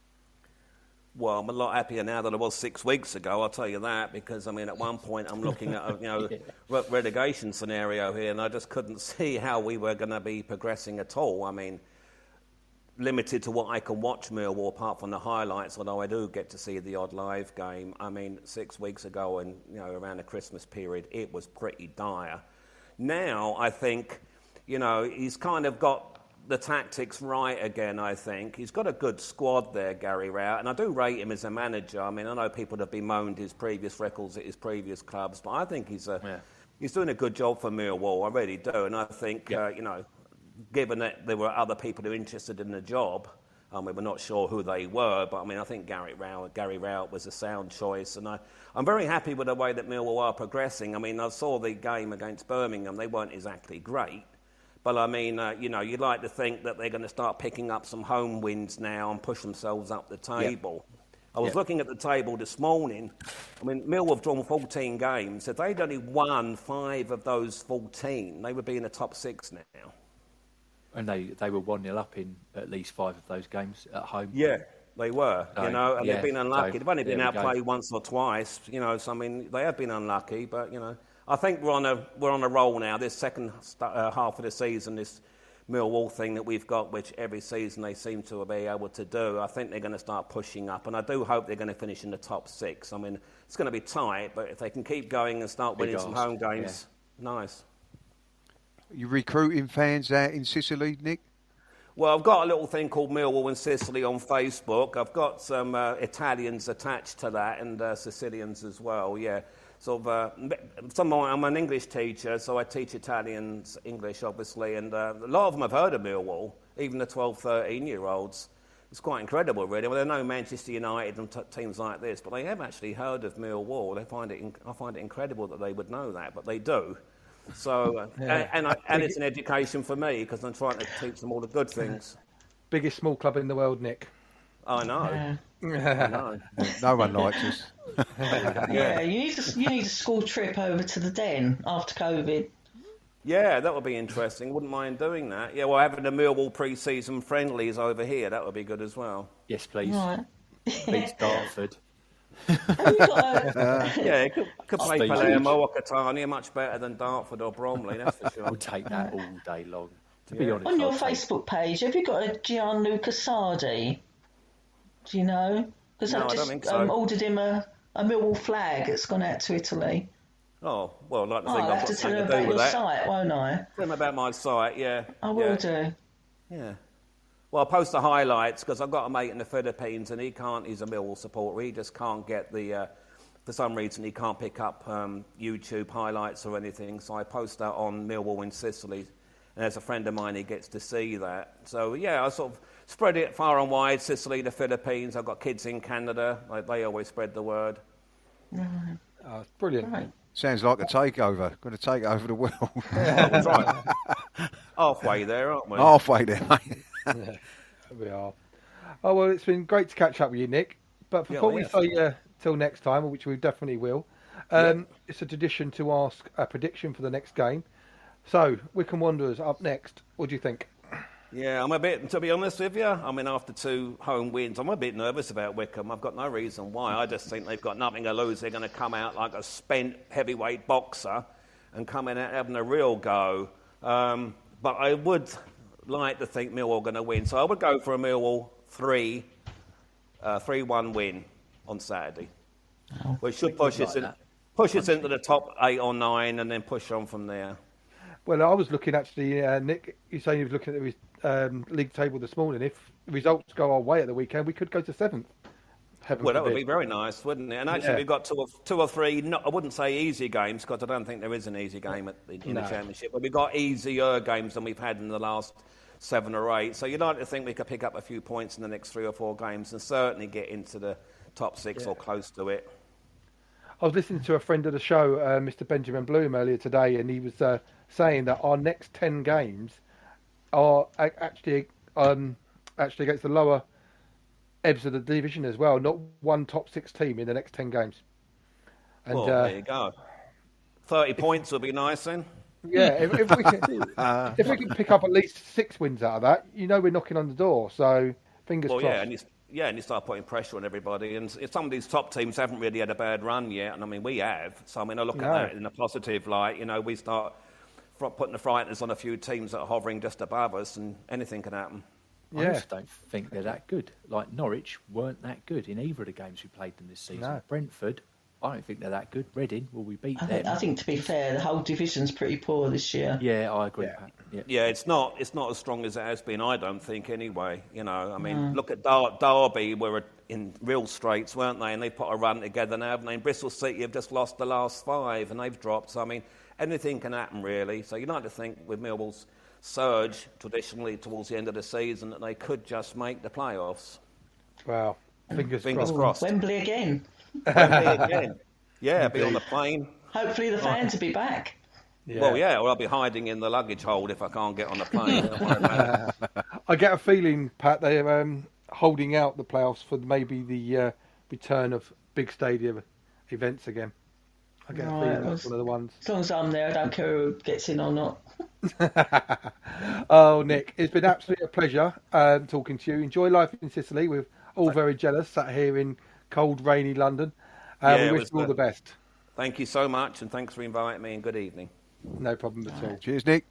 Well, I'm a lot happier now than I was 6 weeks ago, I'll tell you that, because, I mean, at one point I'm looking at a relegation scenario here, and I just couldn't see how we were going to be progressing at all. I mean, limited to what I can watch Millwall, apart from the highlights, although I do get to see the odd live game. I mean, 6 weeks ago and, you know, around the Christmas period, it was pretty dire. Now, I think, you know, he's kind of got the tactics right again, I think. He's got a good squad there, Gary Rowett, and I do rate him as a manager. I mean, I know people have bemoaned his previous records at his previous clubs, but I think he's doing a good job for Millwall. I really do, and I think, you know, given that there were other people who were interested in the job, we were not sure who they were, but I mean, I think Gary Rowett was a sound choice, and I'm very happy with the way that Millwall are progressing. I mean, I saw the game against Birmingham. They weren't exactly great, but I mean, you know, you'd like to think that they're going to start picking up some home wins now and push themselves up the table. Yeah. I was looking at the table this morning. I mean, Millwall have drawn 14 games. If they'd only won 5 of those 14, they would be in the top 6 now. And they were 1-0 up in at least 5 of those games at home. Yeah, they were, you know, and they've been unlucky. So, they've only been outplayed once or twice, you know, so I mean, they have been unlucky, but, you know, I think we're on a roll now. This second half of the season, this Millwall thing that we've got, which every season they seem to be able to do, I think they're going to start pushing up, and I do hope they're going to finish in the top 6. I mean, it's going to be tight, but if they can keep going and start winning some home games, nice. You recruiting fans out in Sicily, Nick? Well, I've got a little thing called Millwall in Sicily on Facebook. I've got some Italians attached to that and Sicilians as well, yeah. I'm an English teacher, so I teach Italians English, obviously, and a lot of them have heard of Millwall, even the 12, 13-year-olds. It's quite incredible, really. Well, they know Manchester United and teams like this, but they have actually heard of Millwall. I find it incredible that they would know that, but they do. So, and it's an education for me because I'm trying to teach them all the good things. Biggest small club in the world, Nick. I know. I know. No one likes us. Yeah, you need a school trip over to the Den after COVID. Yeah, that would be interesting. Wouldn't mind doing that. Yeah, well, having the Millwall pre-season friendlies over here, that would be good as well. Yes, please. Right. Beats Dartford. Yeah, could play Palermo or Catania much better than Dartford or Bromley, that's for sure. I'll take that all day long. To be honest, on your Facebook page, have you got a Gianluca Sardi? Do you know? Because No, I've I just don't think so. ordered him a Millwall flag that's gone out to Italy. Oh, well, I'd like to think I'll I've have got to tell something him to do about with your that. site, won't I? Tell them about my site, yeah. I will do. Yeah. Well, I'll post the highlights because I've got a mate in the Philippines and he's a Millwall supporter. He just can't get for some reason, he can't pick up YouTube highlights or anything. So I post that on Millwall in Sicily. And as a friend of mine, he gets to see that. So, yeah, I sort of spread it far and wide, Sicily, the Philippines. I've got kids in Canada. They always spread the word. Right. Oh, it's brilliant. Right. Sounds like a takeover. Going to take over the world. That's right. Halfway there, aren't we? Halfway there, mate. Yeah, we are. Oh, well, it's been great to catch up with you, Nick. But before we say till next time, which we definitely will, it's a tradition to ask a prediction for the next game. So, Wycombe Wanderers up next. What do you think? Yeah, I'm a bit, to be honest with you, I mean, after 2 home wins, I'm a bit nervous about Wycombe. I've got no reason why. I just think they've got nothing to lose. They're going to come out like a spent heavyweight boxer and come in out having a real go. But I would like to think Millwall are going to win. So I would go for a Millwall 3-1 win on Saturday. Which should push us into the top 8 or 9 and then push on from there. Well, I was looking actually, Nick, you're saying you were looking at the league table this morning. If the results go our way at the weekend, we could go to 7th. Well, that would be very nice, wouldn't it? And actually, we've got two or three, I wouldn't say easy games, because I don't think there is an easy game in the Championship, but we've got easier games than we've had in the last 7 or 8. So you'd like to think we could pick up a few points in the next 3 or 4 games and certainly get into the top 6 or close to it. I was listening to a friend of the show, Mr. Benjamin Bloom, earlier today, and he was saying that our next 10 games are actually against the lower ebbs of the division as well, not one top 6 team in the next 10 games. And, well, there you go. 30 points would be nice then. Yeah, if we can pick up at least 6 wins out of that, we're knocking on the door. So fingers crossed. And you start putting pressure on everybody. And some of these top teams haven't really had a bad run yet, and I mean we have. So I mean I look at that in a positive light. We start putting the frighteners on a few teams that are hovering just above us, and anything can happen. I just don't think they're that good. Like Norwich weren't that good in either of the games we played them this season. No. Brentford, I don't think they're that good. Reading, well, we beat them. I think, to be fair, the whole division's pretty poor this year. Yeah, I agree. Yeah, it's not as strong as it has been, I don't think, anyway. I mean, look at Derby, were in real straits, weren't they? And they put a run together now, haven't they? And Bristol City have just lost the last 5, and they've dropped. So, I mean, anything can happen, really. So you'd like to think with Millwall's surge, traditionally, towards the end of the season, that they could just make the playoffs. Wow. Fingers crossed. Wembley again. Yeah, be on the plane. Hopefully the fans will be back. Yeah. Well, I'll be hiding in the luggage hold if I can't get on the plane. Don't worry about it. I get a feeling, Pat, they're holding out the playoffs for maybe the return of big stadium events again. I get a feeling that's one of the ones. As long as I'm there, I don't care who gets in or not. Oh, Nick, it's been absolutely a pleasure talking to you. Enjoy life in Sicily. We're all very jealous, sat here in cold, rainy London. We wish you all the best. Thank you so much, and thanks for inviting me, and good evening. No problem at all. Cheers, Nick.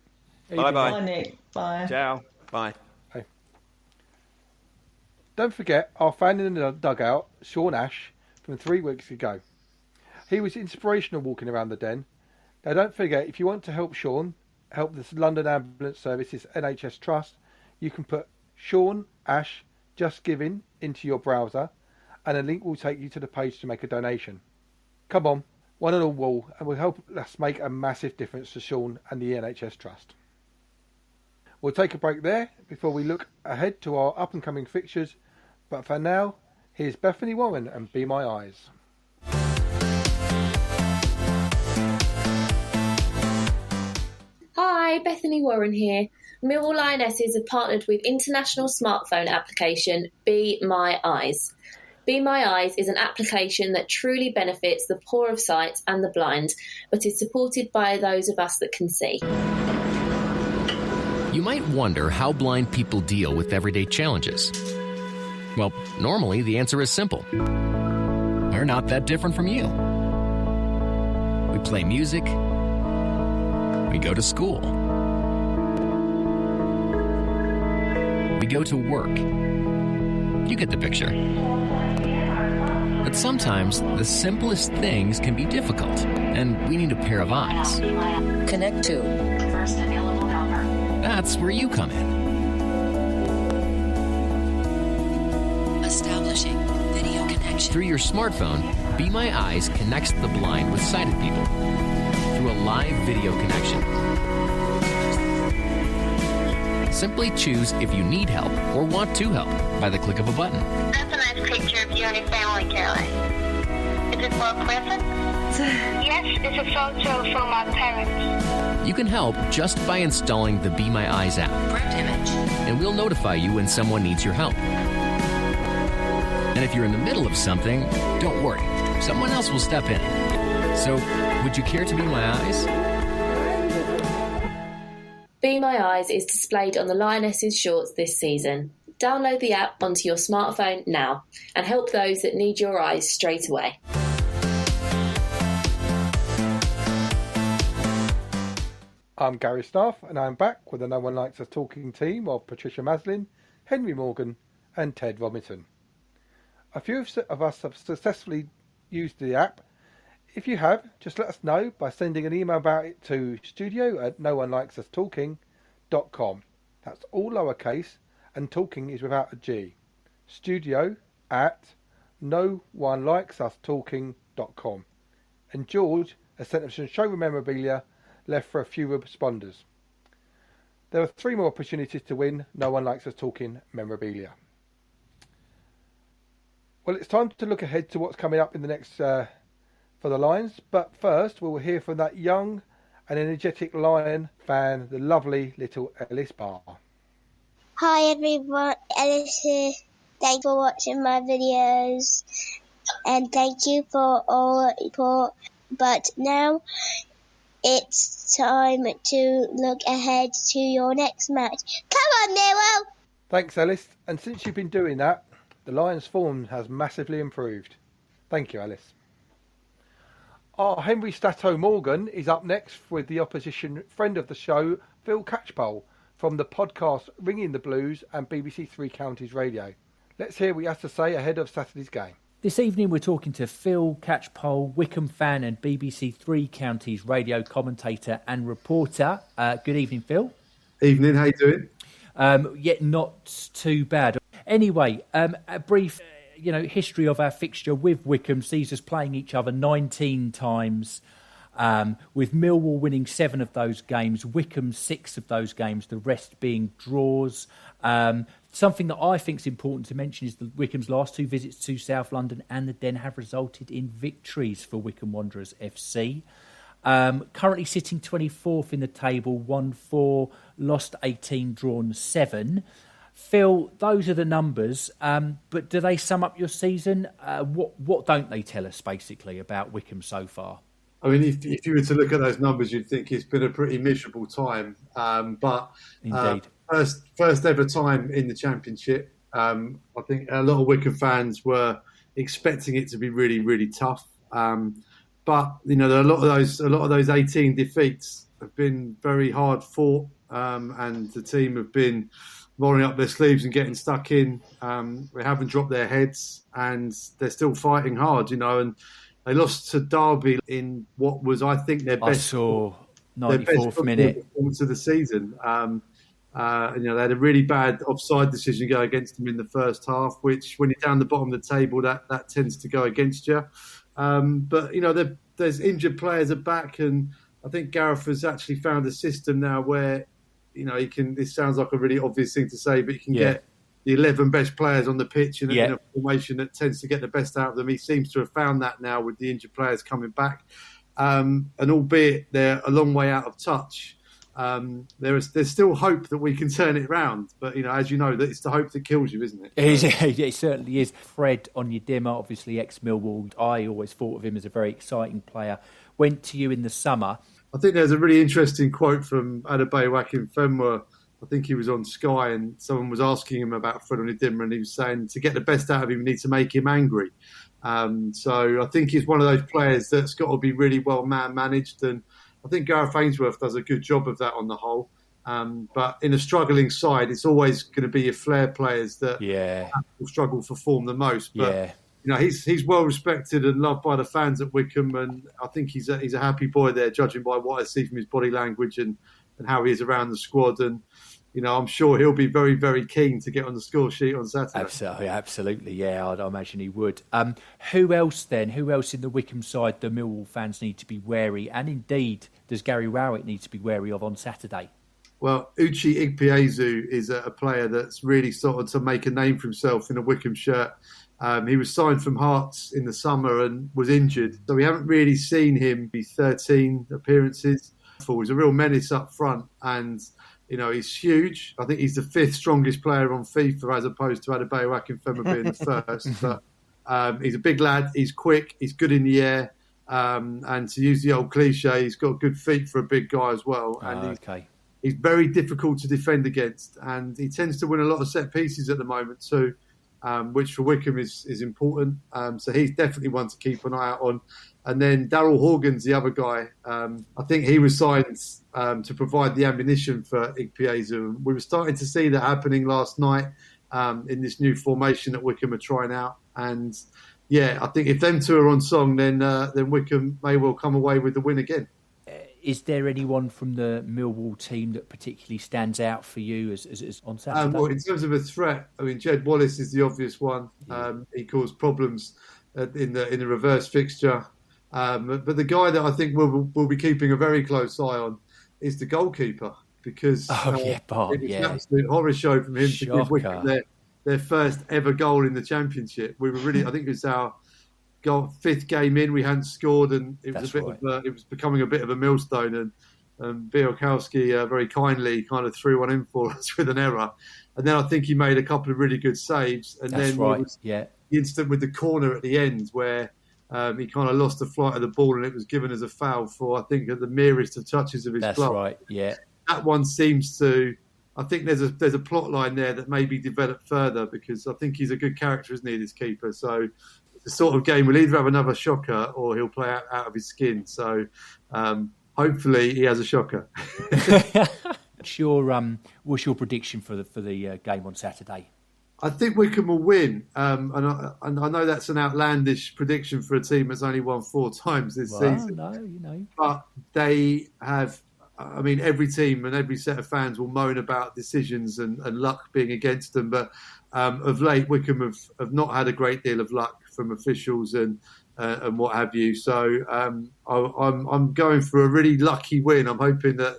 Bye-bye. Bye, Nick. Bye. Ciao. Bye. Hey. Don't forget our fan in the dugout, Sean Ash, from 3 weeks ago. He was inspirational walking around the Den. Now, don't forget, if you want to help Sean, help the London Ambulance Services NHS Trust, you can put Sean, Ash, Just Giving into your browser, and a link will take you to the page to make a donation. Come on, one and all will, and will help us make a massive difference to Sean and the NHS Trust. We'll take a break there before we look ahead to our up-and-coming fixtures, but for now, here's Bethany Warren and Be My Eyes. Hi, Bethany Warren here. Millwall Lionesses have partnered with international smartphone application Be My Eyes. Be My Eyes is an application that truly benefits the poor of sight and the blind, but is supported by those of us that can see. You might wonder how blind people deal with everyday challenges. Well, normally the answer is simple. We're not that different from you. We play music. We go to school. We go to work. You get the picture. But sometimes the simplest things can be difficult, and we need a pair of eyes. Connect to first available number. That's where you come in. Establishing video connection. Through your smartphone, Be My Eyes connects the blind with sighted people through a live video connection. Simply choose if you need help or want to help by the click of a button. That's a nice picture of you and your family, Caroline. Is it for a present? Yes, it's a photo from my parents. You can help just by installing the Be My Eyes app. Bricked image. And we'll notify you when someone needs your help. And if you're in the middle of something, don't worry. Someone else will step in. So, would you care to be my eyes? Be My Eyes is displayed on the Lionesses shorts this season. Download the app onto your smartphone now and help those that need your eyes straight away. I'm Gary Staff, and I'm back with the No One Likes Us Talking team of Patricia Maslin, Henry Morgan and Ted Robinson. A few of us have successfully used the app. If you have, just let us know by sending an email about it to studio@noOneLikesUsTalking.com. That's all lowercase, and talking is without a G. studio@noOneLikesUsTalking.com. And George has sent us some showroom memorabilia left for a few responders. There are 3 more opportunities to win No One Likes Us Talking memorabilia. Well, it's time to look ahead to what's coming up in the next for the Lions, but first we'll hear from that young and energetic Lion fan, the lovely little Ellis Barr. Hi everyone, Ellis here. Thanks for watching my videos and thank you for all the support. But now it's time to look ahead to your next match. Come on, Millwall! Thanks, Ellis. And since you've been doing that, the Lions' form has massively improved. Thank you, Alice. Our Henry Statto Morgan is up next with the opposition friend of the show, Phil Catchpole, from the podcast Ringing the Blues and BBC Three Counties Radio. Let's hear what he has to say ahead of Saturday's game. This evening we're talking to Phil Catchpole, Wycombe fan and BBC Three Counties radio commentator and reporter. Good evening, Phil. Evening, how you doing? Yet not too bad. Anyway, a brief history of our fixture with Wycombe sees us playing each other 19 times, with Millwall winning 7 of those games, Wycombe 6 of those games, the rest being draws. Something that I think is important to mention is that Wycombe's last 2 visits to South London and the Den have resulted in victories for Wycombe Wanderers FC. Currently sitting 24th in the table, won 4, lost 18, drawn 7. Phil, those are the numbers, but do they sum up your season? What don't they tell us, basically, about Wycombe so far? I mean, if you were to look at those numbers, you'd think it's been a pretty miserable time. But indeed, first ever time in the Championship. I think a lot of Wycombe fans were expecting it to be really, really tough. But a lot of those 18 defeats have been very hard fought, and the team have been rolling up their sleeves and getting stuck in. They haven't dropped their heads, and they're still fighting hard. And they lost to Derby in what was, I think, their best. I saw 94th minute performance of the season. They had a really bad offside decision go against them in the first half, which when you're down the bottom of the table, that tends to go against you. But there's injured players at back, and I think Gareth has actually found a system now where, he can. This sounds like a really obvious thing to say, but he can get the 11 best players on the pitch in a formation that tends to get the best out of them. He seems to have found that now with the injured players coming back, and albeit they're a long way out of touch. There's still hope that we can turn it around, but as you know, that it's the hope that kills you, isn't it? It certainly is. Fred Onyedinma, obviously ex-Millwall. I always thought of him as a very exciting player. Went to you in the summer. I think there's a really interesting quote from Adebayo-Akinfenwa. I think he was on Sky, and someone was asking him about Fred Onyedinma, and he was saying to get the best out of him, you need to make him angry. So I think he's one of those players that's got to be really well man-managed, and I think Gareth Ainsworth does a good job of that on the whole. But in a struggling side, it's always going to be your flair players that will struggle for form the most. But he's well respected and loved by the fans at Wycombe, and I think he's a happy boy there, judging by what I see from his body language and how he is around the squad. And I'm sure he'll be very, very keen to get on the score sheet on Saturday. Absolutely, yeah, I'd imagine he would. Who else then? Who else in the Wycombe side the Millwall fans need to be wary? And indeed, does Gary Rowett need to be wary of on Saturday? Well, Uche Igbeazu is a player that's really started to make a name for himself in a Wycombe shirt. He was signed from Hearts in the summer and was injured, so we haven't really seen him be 13 appearances. He's a real menace up front, and he's huge. I think he's the 5th strongest player on FIFA as opposed to Adebayo-Akinfenwa being the first. But he's a big lad. He's quick. He's good in the air. And to use the old cliche, he's got good feet for a big guy as well. And he's very difficult to defend against. And he tends to win a lot of set pieces at the moment too, which for Wycombe is important. So he's definitely one to keep an eye out on. And then Daryl Horgan's the other guy. I think he was signed to provide the ammunition for Igbeazu. We were starting to see that happening last night in this new formation that Wycombe are trying out. And I think if them two are on song, then Wycombe may well come away with the win again. Is there anyone from the Millwall team that particularly stands out for you as on Saturday? Well, in terms of a threat, I mean, Jed Wallace is the obvious one. He caused problems in the reverse fixture. But the guy that I think we'll be keeping a very close eye on is the goalkeeper, because it was an absolute horror show from him to give Wycombe their first ever goal in the Championship. We were really, I think it was our 5th game in, we hadn't scored, and it was it was becoming a bit of a millstone. And Bielkowski very kindly kind of threw one in for us with an error, and then I think he made a couple of really good saves. And then the instant with the corner at the end where he kind of lost the flight of the ball, and it was given as a foul for, I think, at the merest of touches of his glove. That's right, yeah. That one seems to, I think there's a plot line there that may be developed further, because I think he's a good character, isn't he, this keeper? So it's the sort of game we'll either have another shocker or he'll play out of his skin. So hopefully he has a shocker. What's your prediction for the game on Saturday? I think Wycombe will win, and I know that's an outlandish prediction for a team that's only won 4 times this season. No, but they have. I mean, every team and every set of fans will moan about decisions and luck being against them, but of late Wycombe have not had a great deal of luck from officials and what have you. So I'm going for a really lucky win. I'm hoping that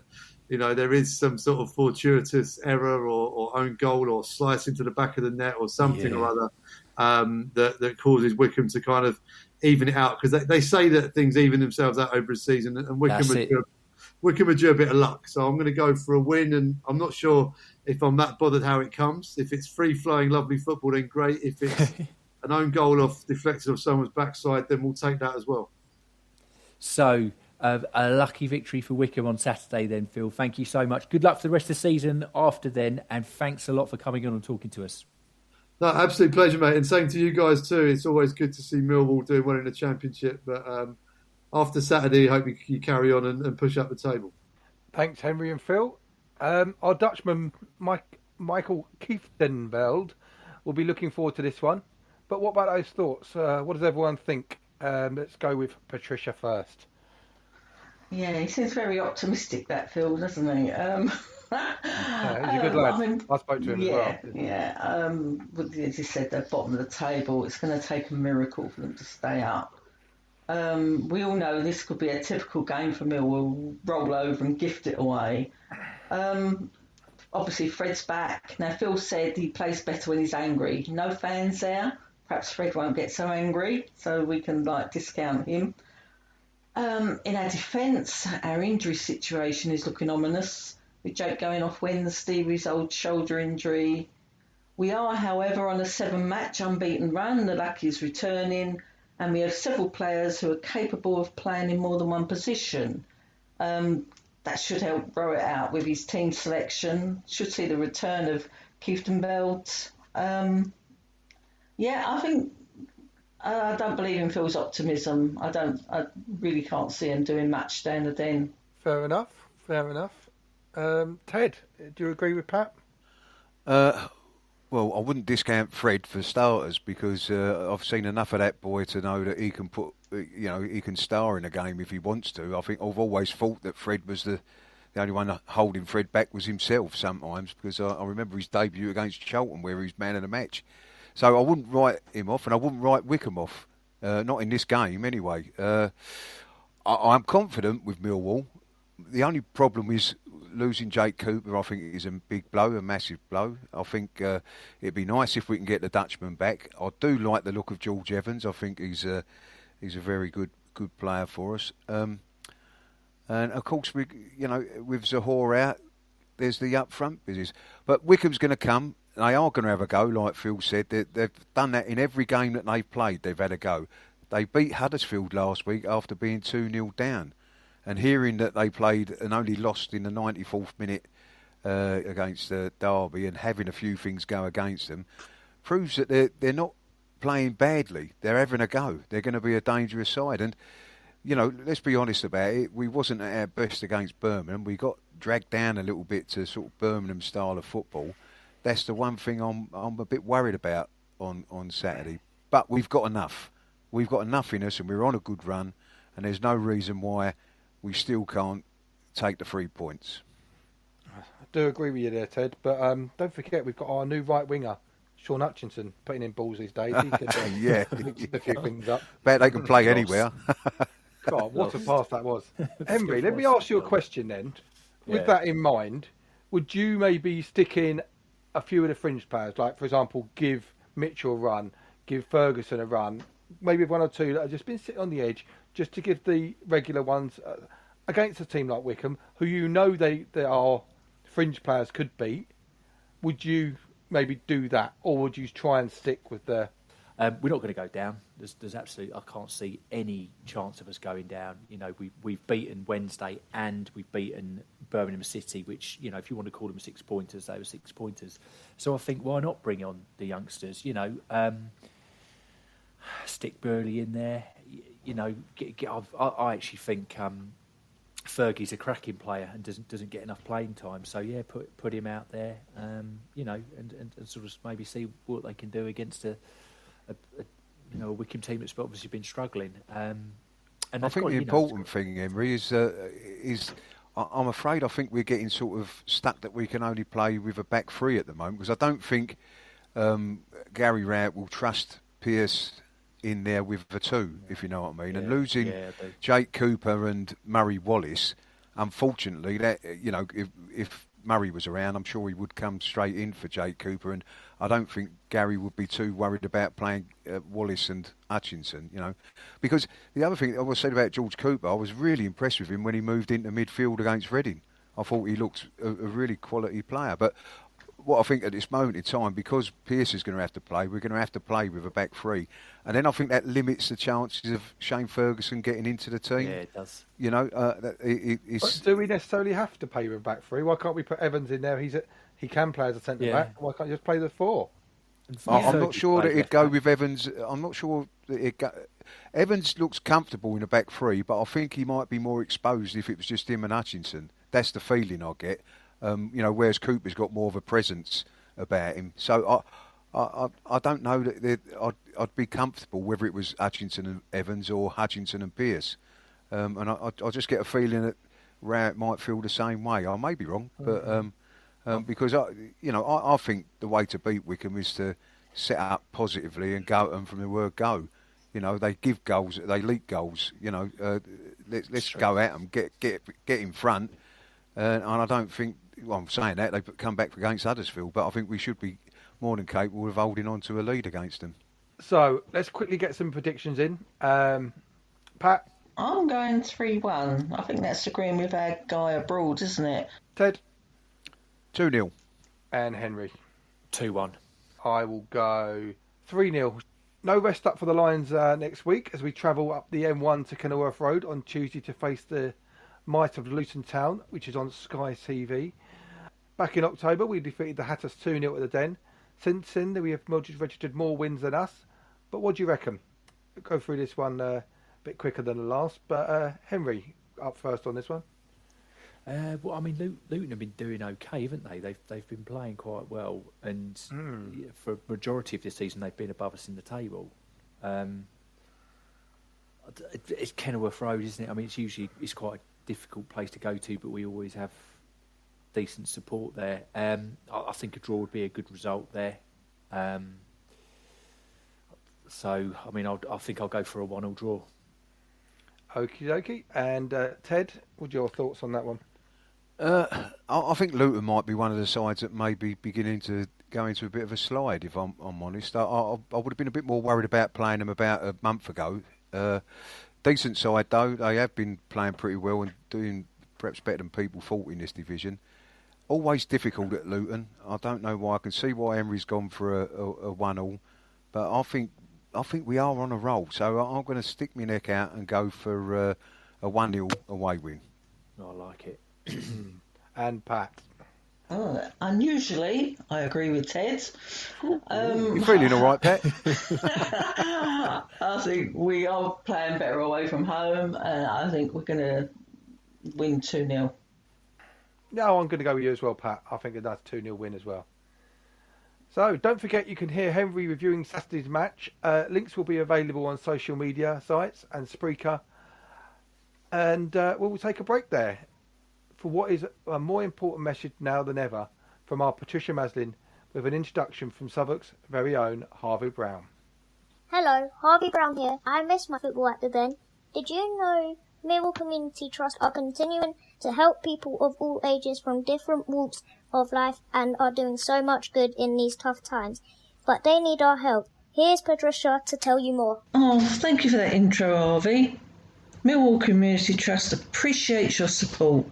there is some sort of fortuitous error or own goal or slice into the back of the net or something or other that causes Wycombe to kind of even it out, because they say that things even themselves out over a season, and Wycombe are due a bit of luck. So I'm going to go for a win, and I'm not sure if I'm that bothered how it comes. If it's free-flowing, lovely football, then great. If it's an own goal deflected off someone's backside, then we'll take that as well. So a lucky victory for Wycombe on Saturday then, Phil. Thank you so much. Good luck for the rest of the season after then, and thanks a lot for coming on and talking to us. No, absolute pleasure, mate. And same to you guys too. It's always good to see Millwall doing well in the Championship, but after Saturday, I hope you carry on and push up the table. Thanks, Henry and Phil. Our Dutchman, Michael Kieftenveld, will be looking forward to this one. But what about those thoughts? What does everyone think? Let's go with Patricia first. Yeah, he seems very optimistic, that Phil, doesn't he? He's a good lad. I spoke to him as well. Yeah. As you said, they're bottom of the table. It's going to take a miracle for them to stay up. We all know this could be a typical game for Millwall. Roll over and gift it away. Obviously, Fred's back. Now, Phil said he plays better when he's angry. No fans there. Perhaps Fred won't get so angry, so we can discount him. In our defence, our injury situation is looking ominous, with Jake going off Wednesday with his old shoulder injury. We are, however, on a 7-match unbeaten run. The luck is returning, and we have several players who are capable of playing in more than one position. That should help grow it out with his team selection. Should see the return of Kieftenbelt. I think I don't believe in Phil's optimism. I really can't see him doing much down the Den. Fair enough. Ted, do you agree with Pat? Well, I wouldn't discount Fred for starters because I've seen enough of that boy to know that he can he can star in a game if he wants to. I think I've always thought that Fred was the only one holding Fred back was himself sometimes, because I remember his debut against Charlton where he was man of the match. So I wouldn't write him off, and I wouldn't write Wycombe off, not in this game anyway. I'm confident with Millwall. The only problem is losing Jake Cooper. I think is a big blow, a massive blow. I think it'd be nice if we can get the Dutchman back. I do like the look of George Evans. I think he's a very good player for us. And of course, with Zahor out, there's the up front business. But Wycombe's going to come. They are going to have a go, like Phil said. They've done that in every game that they've played. They've had a go. They beat Huddersfield last week after being 2-0 down. And hearing that they played and only lost in the 94th minute against Derby, and having a few things go against them, proves that they're not playing badly. They're having a go. They're going to be a dangerous side. And, let's be honest about it. We wasn't at our best against Birmingham. We got dragged down a little bit to sort of Birmingham style of football. That's the one thing I'm a bit worried about on Saturday. But we've got enough. We've got enough in us, and we're on a good run. And there's no reason why we still can't take the 3 points. I do agree with you there, Ted. But don't forget, we've got our new right winger, Sean Hutchinson, putting in balls these days. He could mix a few things up. Bet they can play anywhere. God, what a pass that was. Embry, let me ask you a question then. With that in mind, would you maybe stick in a few of the fringe players, like, for example, give Mitchell a run, give Ferguson a run, maybe one or two that have just been sitting on the edge, just to give the regular ones against a team like Wycombe, who they are fringe players could beat? Would you maybe do that, or would you try and stick with the... We're not going to go down. There's absolutely... I can't see any chance of us going down. We've beaten Wednesday and we've beaten Birmingham City, which, if you want to call them 6-pointers, they were 6-pointers. So I think, why not bring on the youngsters? Stick Burley in there. I actually think Fergie's a cracking player and doesn't get enough playing time. So put him out there. And sort of maybe see what they can do against a Wycombe team that's obviously been struggling. And I think the important thing, Emery, is I'm afraid I think we're getting sort of stuck that we can only play with a back three at the moment, because I don't think Gary Rowett will trust Pearce in there with the two, if you know what I mean. And losing Jake Cooper and Murray Wallace, unfortunately, that if Murray was around, I'm sure he would come straight in for Jake Cooper, and I don't think Gary would be too worried about playing Wallace and Hutchinson, Because the other thing I was saying about George Cooper, I was really impressed with him when he moved into midfield against Reading. I thought he looked a really quality player. But what I think at this moment in time, because Pearce is going to have to play, we're going to have to play with a back three. And then I think that limits the chances of Shane Ferguson getting into the team. Yeah, it does. Do we necessarily have to play with a back three? Why can't we put Evans in there? He can play as a centre back. Why can't you just play the four? I'm not sure that it'd go with Evans. I'm not sure that Evans looks comfortable in a back three, but I think he might be more exposed if it was just him and Hutchinson. That's the feeling I get. Whereas Cooper's got more of a presence about him. So I don't know that I'd be comfortable whether it was Hutchinson and Evans or Hutchinson and Pearce. And I just get a feeling that Rowett might feel the same way. I may be wrong, but because I think the way to beat Wycombe is to set up positively and go at them from the word go. They give goals, they leak goals. Let's go at them, get in front. And I don't think. Well, I'm saying that they've come back against Huddersfield, but I think we should be more than capable of holding on to a lead against them. So let's quickly get some predictions in. Pat? I'm going 3-1. I think that's agreeing with our guy abroad, isn't it? Ted? 2-0. And Henry? 2-1. I will go 3-0. No rest up for the Lions next week as we travel up the M1 to Kenilworth Road on Tuesday to face the might of Luton Town, which is on Sky TV. Back in October, we defeated the Hatters 2-0 at the Den. Since then, we have registered more wins than us. But what do you reckon? We'll go through this one a bit quicker than the last. But Henry, up first on this one. Well, I mean, Luton have been doing okay, haven't they? They've been playing quite well, and for a majority of this season, they've been above us in the table. It's Kenilworth Road, isn't it? I mean, it's quite a difficult place to go to, but we always have decent support there. I think a draw would be a good result there. So, I mean, I think I'll go for a 1-1 draw. Okie dokie. And Ted, what are your thoughts on that one? I think Luton might be one of the sides that may be beginning to go into a bit of a slide, if I'm honest. I would have been a bit more worried about playing them about a month ago. Decent side, though. They have been playing pretty well and doing perhaps better than people thought in this division. Always difficult at Luton. I don't know why. I can see why Emery's gone for a 1-1, but I think we are on a roll. So I'm going to stick my neck out and go for a 1-0 away win. I like it. And Pat? Unusually, I agree with Ted. You're feeling all right, Pat? I think we are playing better away from home, and I think we're going to win 2-0. No, I'm going to go with you as well, Pat. I think a nice 2-0 win as well. So don't forget you can hear Henry reviewing Saturday's match. Links will be available on social media sites and Spreaker. And we'll take a break there for what is a more important message now than ever from our Patricia Maslin with an introduction from Southwark's very own Harvey Brown. Hello, Harvey Brown here. I missed my football at the Den. Did you know Millwall Community Trust are continuing to help people of all ages from different walks of life and are doing so much good in these tough times? But they need our help. Here's Patricia to tell you more. Oh, thank you for that intro, Harvey. Millwall Community Trust appreciates your support.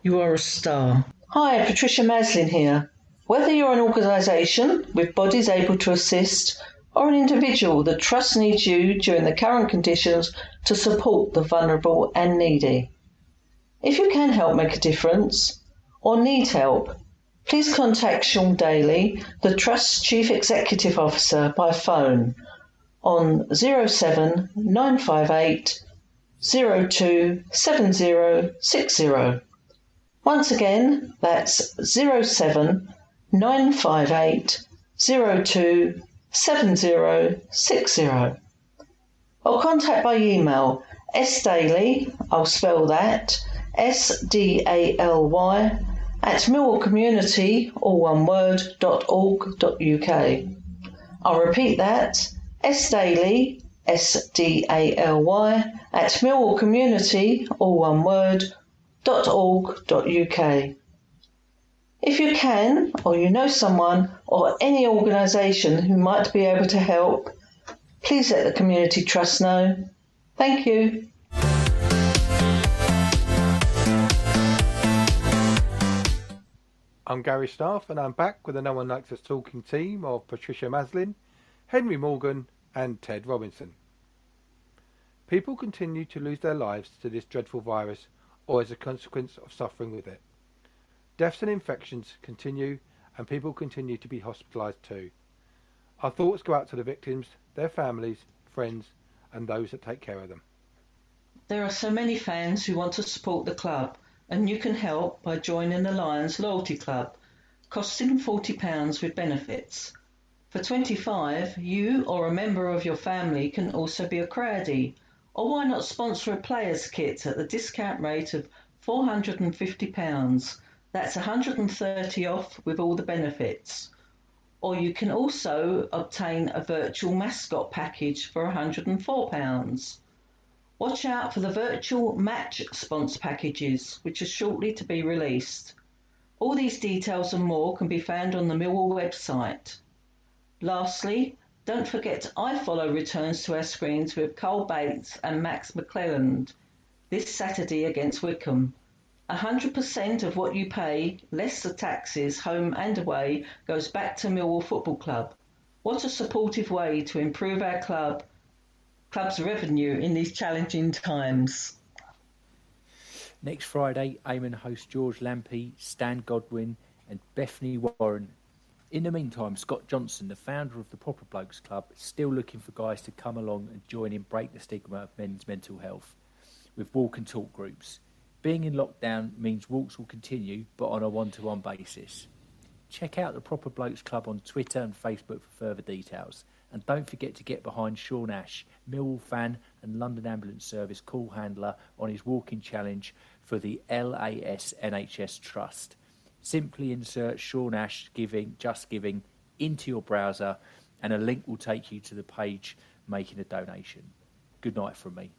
You are a star. Hi, Patricia Maslin here. Whether you're an organisation with bodies able to assist or an individual, the Trust needs you during the current conditions to support the vulnerable and needy. If you can help make a difference or need help, please contact Sean Daly, the Trust's Chief Executive Officer, by phone on 07 958 027060. Once again, that's 07 958 027060. Or contact by email sdaly, I'll spell that, SDALY, at millwallcommunity, all one word, .org.uk. I'll repeat that, sdaly, SDALY, at millwallcommunity, all one word, .org.uk. If you can, or you know someone or any organisation who might be able to help, please let the Community Trust know. Thank you. I'm Gary Staff and I'm back with the No One Likes Us Talking team of Patricia Maslin, Henry Morgan and Ted Robinson. People continue to lose their lives to this dreadful virus or as a consequence of suffering with it. Deaths and infections continue and people continue to be hospitalised too. Our thoughts go out to the victims, their families, friends and those that take care of them. There are so many fans who want to support the club, and you can help by joining the Lions Loyalty Club, costing £40 with benefits. For $25, you or a member of your family can also be a crowdie, or why not sponsor a player's kit at the discount rate of £450. That's £130 off with all the benefits. Or you can also obtain a virtual mascot package for £104. Watch out for the virtual match sponsor packages, which are shortly to be released. All these details and more can be found on the Millwall website. Lastly, don't forget iFollow returns to our screens with Cole Bates and Max McClelland this Saturday against Wycombe. 100% of what you pay, less the taxes, home and away, goes back to Millwall Football Club. What a supportive way to improve our club's revenue in these challenging times. Next Friday, Eamon hosts George Lampy, Stan Godwin and Bethany Warren. In the meantime, Scott Johnson, the founder of the Proper Blokes Club, is still looking for guys to come along and join him break the stigma of men's mental health with walk and talk groups. Being in lockdown means walks will continue, but on a one-to-one basis. Check out the Proper Blokes Club on Twitter and Facebook for further details. And don't forget to get behind Sean Ash, Millwall fan and London Ambulance Service call handler, on his walking challenge for the LAS NHS Trust. Simply insert Sean Ash Just Giving into your browser and a link will take you to the page making a donation. Good night from me.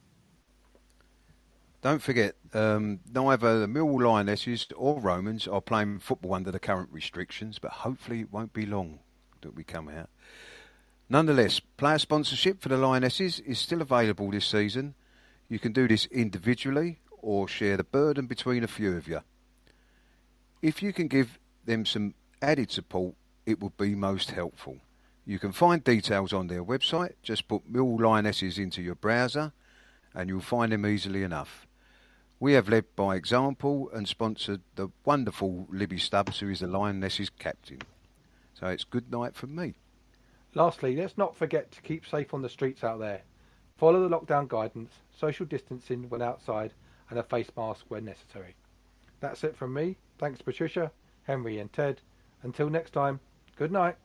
Don't forget, neither the Millwall Lionesses or Romans are playing football under the current restrictions, but hopefully it won't be long that we come out. Nonetheless, player sponsorship for the Lionesses is still available this season. You can do this individually or share the burden between a few of you. If you can give them some added support, it would be most helpful. You can find details on their website. Just put Millwall Lionesses into your browser and you'll find them easily enough. We have led by example and sponsored the wonderful Libby Stubbs, who is the Lionesses captain. So it's good night from me. Lastly, let's not forget to keep safe on the streets out there. Follow the lockdown guidance, social distancing when outside, and a face mask when necessary. That's it from me. Thanks Patricia, Henry and Ted. Until next time, good night.